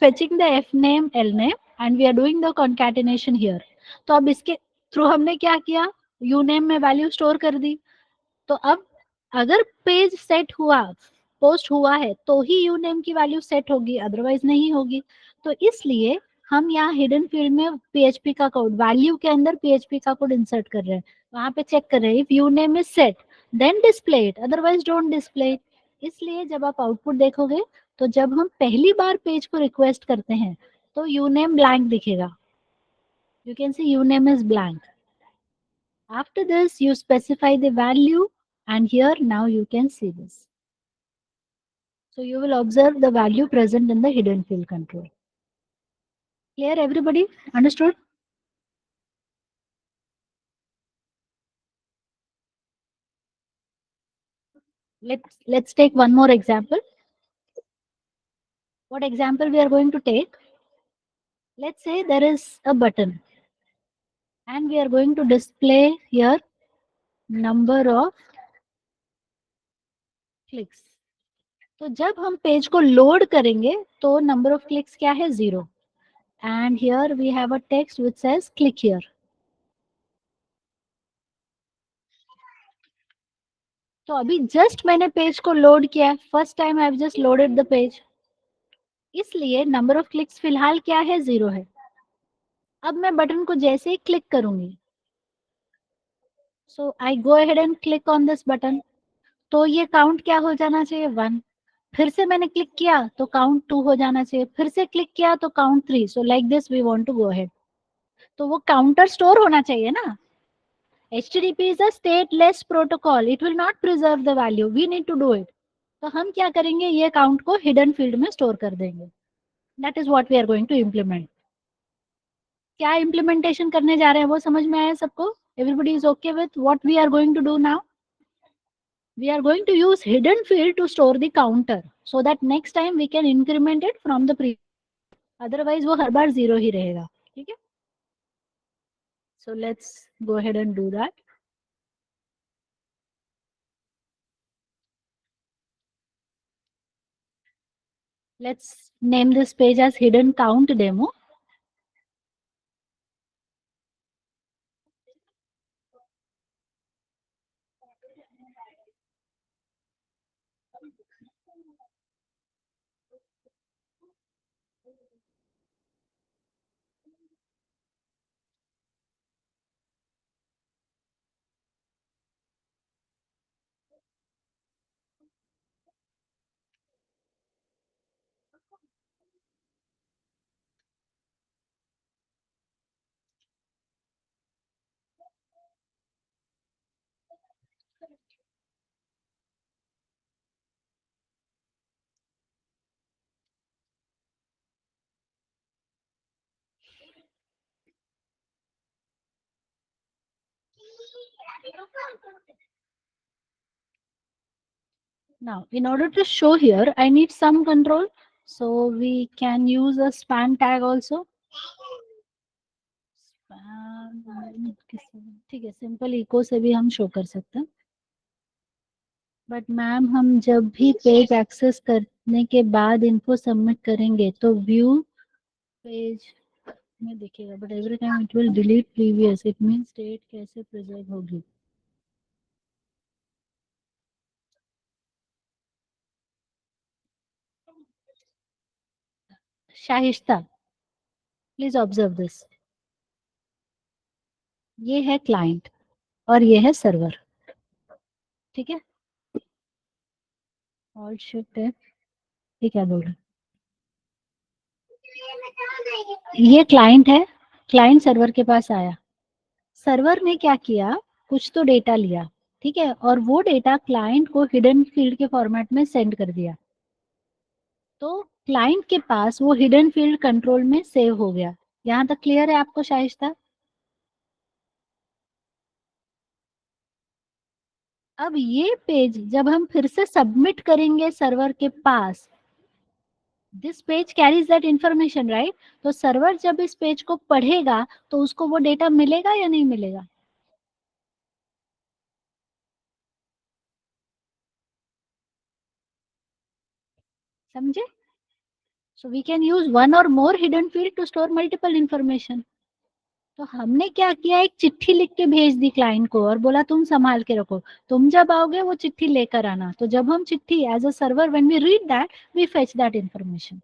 fetching the f name l name and we are doing the concatenation here। तो अब इसके through हमने क्या किया, u name में value store कर दी। तो अब अगर पेज सेट हुआ, पोस्ट हुआ है तो ही यू नेम की वैल्यू सेट होगी, अदरवाइज नहीं होगी। तो इसलिए हम यहाँ हिडन फील्ड में पीएचपी का कोड, वैल्यू के अंदर पीएचपी का कोड इंसर्ट कर रहे हैं, वहां पे चेक कर रहे हैं if you name is set then display it, otherwise don't display it. इसलिए जब आप आउटपुट देखोगे तो जब हम पहली बार पेज को रिक्वेस्ट करते हैं तो यू नेम ब्लैंक दिखेगा, you can see your name is blank। After this you specify the value and here now you can see this, so you will observe the value present in the hidden field control। Clear everybody, understood? Let's take one more example. What example we are going to take? Let's say there is a button and we are going to display here number of clicks। तो जब हम page को load करेंगे तो number of clicks क्या है, 0। And here we have a text which says click here. तो अभी जस्ट मैंने पेज को लोड किया, first time I have just loaded the page, इसलिए नंबर ऑफ क्लिक्स फिलहाल क्या है, 0 है। अब मैं बटन को जैसे ही क्लिक करूंगी, so I go ahead and click on this button, तो ये काउंट क्या हो जाना चाहिए, 1। फिर से मैंने क्लिक किया तो काउंट 2 हो जाना चाहिए, फिर से क्लिक किया तो count 3। So like this we want to go ahead. तो वो काउंटर स्टोर होना चाहिए ना। HTTP is a stateless protocol, it will not preserve the value, we need to do it। तो हम क्या करेंगे, ये काउंट को हिडन फील्ड में स्टोर कर देंगे। That is what we are going to implement. क्या इम्प्लीमेंटेशन करने जा रहे हैं वो समझ में आया सबको? Everybody is okay with what we are going to do now? We are going to use hidden field to store the counter so that next time we can increment it from the previous, otherwise वो हर बार 0 ही रहेगा, ठीक है। So let's go ahead and do that। Let's name this page as hidden count demo। Now, in order to show here, I need some control. So we can use a span tag also. Span, ठीक है, simple eco से भी हम show कर सकते हैं. But ma'am हम जब भी पेज एक्सेस करने के बाद इन्फो सबमिट करेंगे तो व्यू पेज में दिखेगा, but every time it will delete previous, it mean state कैसे प्रिजर्व होगी. Shaista, please observe this. ये है क्लाइंट और ये है सर्वर. ठीक है, ऑल शिफ्ट है. ये क्या बोल रहा है, ये क्लाइंट है. क्लाइंट सर्वर के पास आया, सर्वर ने क्या किया, कुछ तो डेटा लिया. ठीक है, और वो डेटा क्लाइंट को हिडन फील्ड के फॉर्मेट में सेंड कर दिया. तो क्लाइंट के पास वो हिडन फील्ड कंट्रोल में सेव हो गया. यहाँ तक क्लियर है आपको शाइस्ता? अब ये पेज जब हम फिर से सबमिट करेंगे सर्वर के पास, this page carries that information, right? तो सर्वर जब इस पेज को पढ़ेगा तो उसको वो डेटा मिलेगा या नहीं मिलेगा? समझे? So we can use one or more hidden field to store multiple information. तो हमने क्या किया, एक चिट्ठी लिख के भेज दी क्लाइंट को और बोला तुम संभाल के रखो, तुम जब आओगे वो चिट्ठी लेकर आना. तो जब हम चिट्ठी as a server when we read that we fetch that information.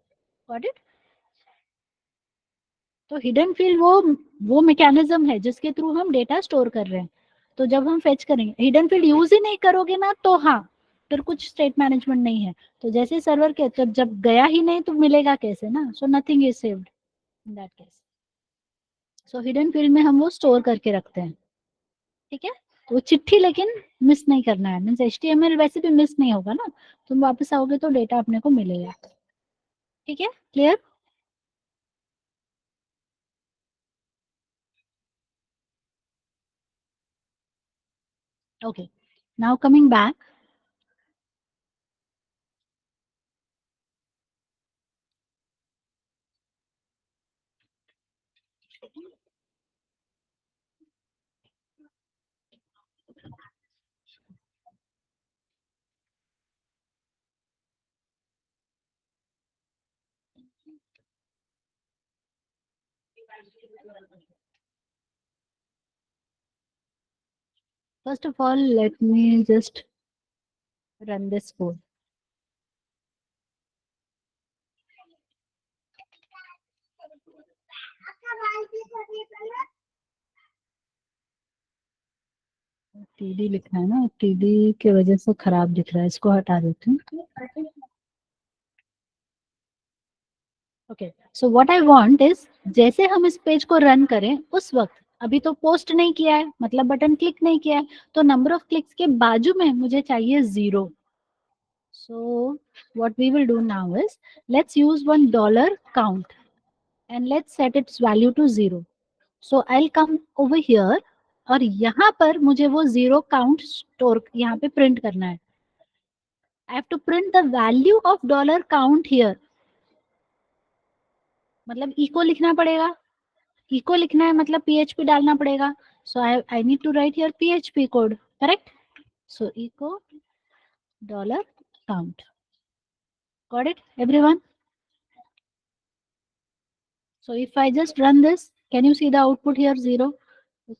Got it? तो हिडन फील्ड वो मैकेनिज्म है जिसके थ्रू हम डेटा स्टोर कर रहे हैं. तो जब हम फेच करेंगे, हिडन फील्ड यूज ही नहीं करोगे ना तो हाँ, फिर कुछ स्टेट मैनेजमेंट नहीं है. तो जैसे सर्वर के जब गया ही नहीं तो मिलेगा कैसे ना. So nothing is saved in that case. So hidden field में हम वो स्टोर करके रखते हैं. ठीक है, तो वो चिट्ठी लेकिन मिस नहीं करना है. मीन्स HTML वैसे भी मिस नहीं होगा ना, तुम वापस आओगे तो डेटा अपने को मिलेगा. ठीक है, clear? Okay, now coming back. First of all, let me just run this code. TD लिखना है ना, TD की वजह से खराब दिख रहा है, इसको हटा देती हूँ. Okay, so what I want is, जैसे हम इस पेज को रन करें उस वक्त, अभी तो पोस्ट नहीं किया है मतलब बटन क्लिक नहीं किया है, तो नंबर ऑफ क्लिक्स के बाजू में मुझे चाहिए 0. So what we will do now is, let's use one dollar count and let's set its value to 0. So I'll come over here और यहाँ पर मुझे वो 0 count स्टोर यहाँ पे प्रिंट करना है. I have to print the value of dollar count here. मतलब echo लिखना पड़ेगा. echo लिखना है मतलब PHP डालना पड़ेगा. So I need to write here PHP code, correct? So echo dollar count. Got it, everyone? So if I just run this, can you see the output here 0?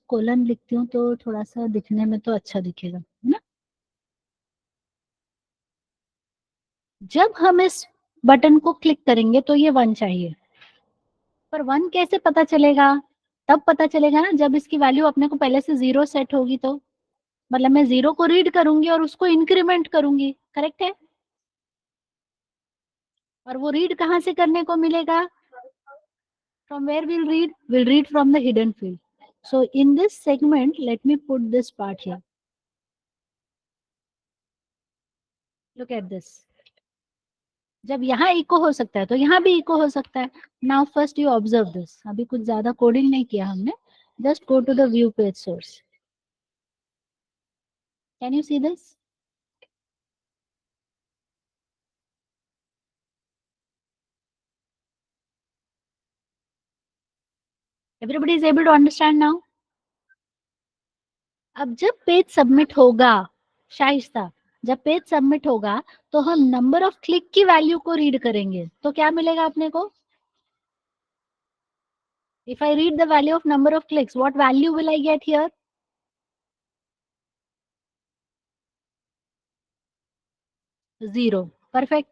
Colon लिखती हूँ तो थोड़ा सा दिखने में तो अच्छा दिखेगा, है ना? जब हम इस बटन को क्लिक करेंगे तो ये 1 चाहिए. पर 1 कैसे पता चलेगा? तब पता चलेगा ना जब इसकी वैल्यू अपने को पहले से 0 सेट होगी तो। मतलब मैं 0 को रीड करूंगी और उसको इंक्रीमेंट करूंगी, करेक्ट है? और वो रीड कहाँ से करने को मिलेगा? From where we'll read? We'll read from the hidden field. So in this segment, let me put this part here. Look at this. जब यहाँ इको हो सकता है तो यहाँ भी इको हो सकता है. Now first you observe this. अभी कुछ ज्यादा कोडिंग नहीं किया हमने. Just go to the view page source. Can you see this? Everybody is able to understand now? अब जब पेज सबमिट होगा, शाइस्ता, जब पेज सबमिट होगा तो हम नंबर ऑफ क्लिक की वैल्यू को रीड करेंगे. तो क्या मिलेगा अपने को? If I read the value of number of clicks, what value will I get here? 0. Perfect.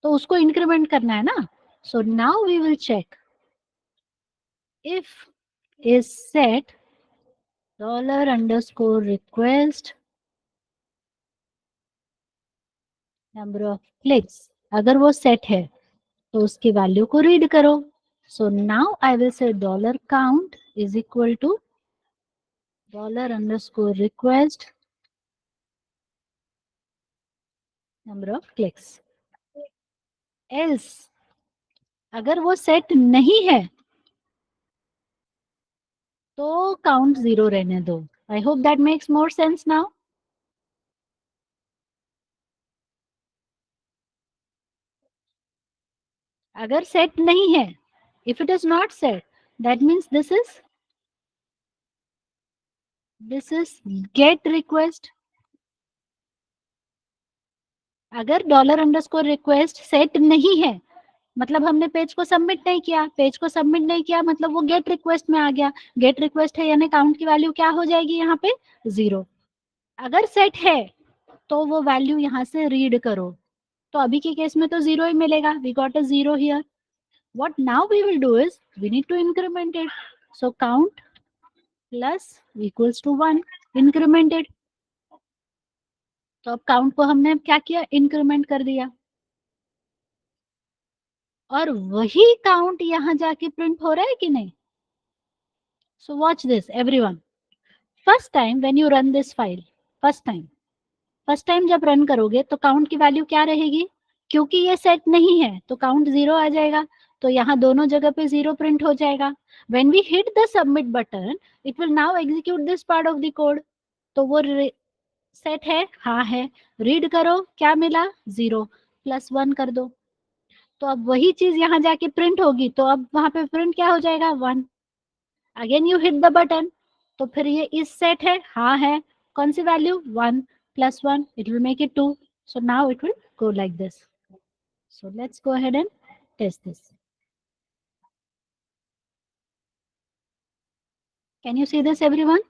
तो उसको इंक्रीमेंट करना है ना. So now we will check if is set $_request number of clicks. अगर वो सेट है तो उसकी वैल्यू को रीड करो. So now I will say $count is equal to $_request number of clicks. Else अगर वो सेट नहीं है तो काउंट 0 रहने दो. I hope that makes more sense now. अगर सेट नहीं है, if it is not set, that means this is get request. अगर $_request सेट नहीं है मतलब हमने पेज को सबमिट नहीं किया. पेज को सबमिट नहीं किया मतलब वो गेट रिक्वेस्ट में आ गया. गेट रिक्वेस्ट है यानी काउंट की वैल्यू क्या हो जाएगी यहाँ पे? 0. अगर सेट है तो वो वैल्यू यहाँ से रीड करो. तो अभी के केस में तो 0 ही मिलेगा. We got a 0 here. What now we will do is we need to increment it. So count plus equals to 1 incremented. तो अब काउंट को हमने क्या किया? इंक्रीमेंट कर दिया. और वही काउंट यहां जाके प्रिंट हो रहा है कि नहीं? So watch this everyone. First time when you run this file, first time जब रन करोगे तो काउंट की वैल्यू क्या रहेगी? क्योंकि ये सेट नहीं है तो काउंट 0 आ जाएगा. तो यहाँ दोनों जगह पे 0 प्रिंट हो जाएगा. When we hit the submit button, it will now execute this part of the code. तो वो सेट है? हाँ है. रीड करो, क्या मिला? 0. +1 कर दो. तो अब वही चीज यहाँ जाके प्रिंट होगी. तो अब वहां पे प्रिंट क्या हो जाएगा? 1. Again you hit the button. तो फिर ये इस सेट है? हाँ है. कौन सी value? 1 + 1, it will make it 2. So now it will go like this. So let's go ahead and test this. Can you see this everyone?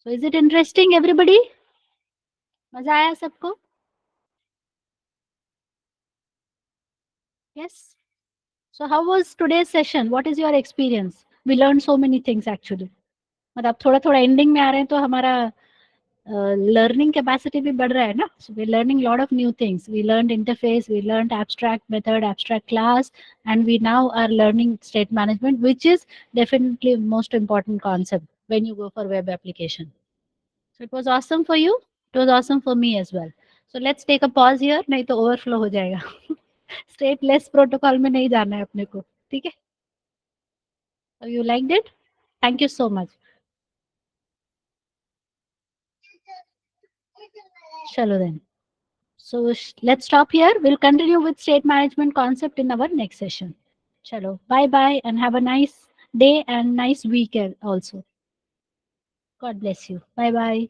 So is it interesting everybody? मजा आया सबको? Yes. So how was today's session? What is your experience? We learned so many things actually. मतलब थोड़ा थोड़ा ending में आ रहे हैं तो हमारा लर्निंग कैपेसिटी भी बढ़ रहा है ना. So we learning lot of new things. We learn interface, we learn abstract method, abstract class, and we now are learning state management, which is definitely most important concept when you go for web application. So it was awesome for you. It was awesome for me as well. So let's take a pause here, नहीं तो overflow हो जाएगा. Stateless protocol में नहीं जाना है अपने को. ठीक है? So you liked it? Thank you so much. Chalo then. So let's stop here. We'll continue with state management concept in our next session. Chalo, bye bye and have a nice day and nice weekend also. God bless you. Bye bye.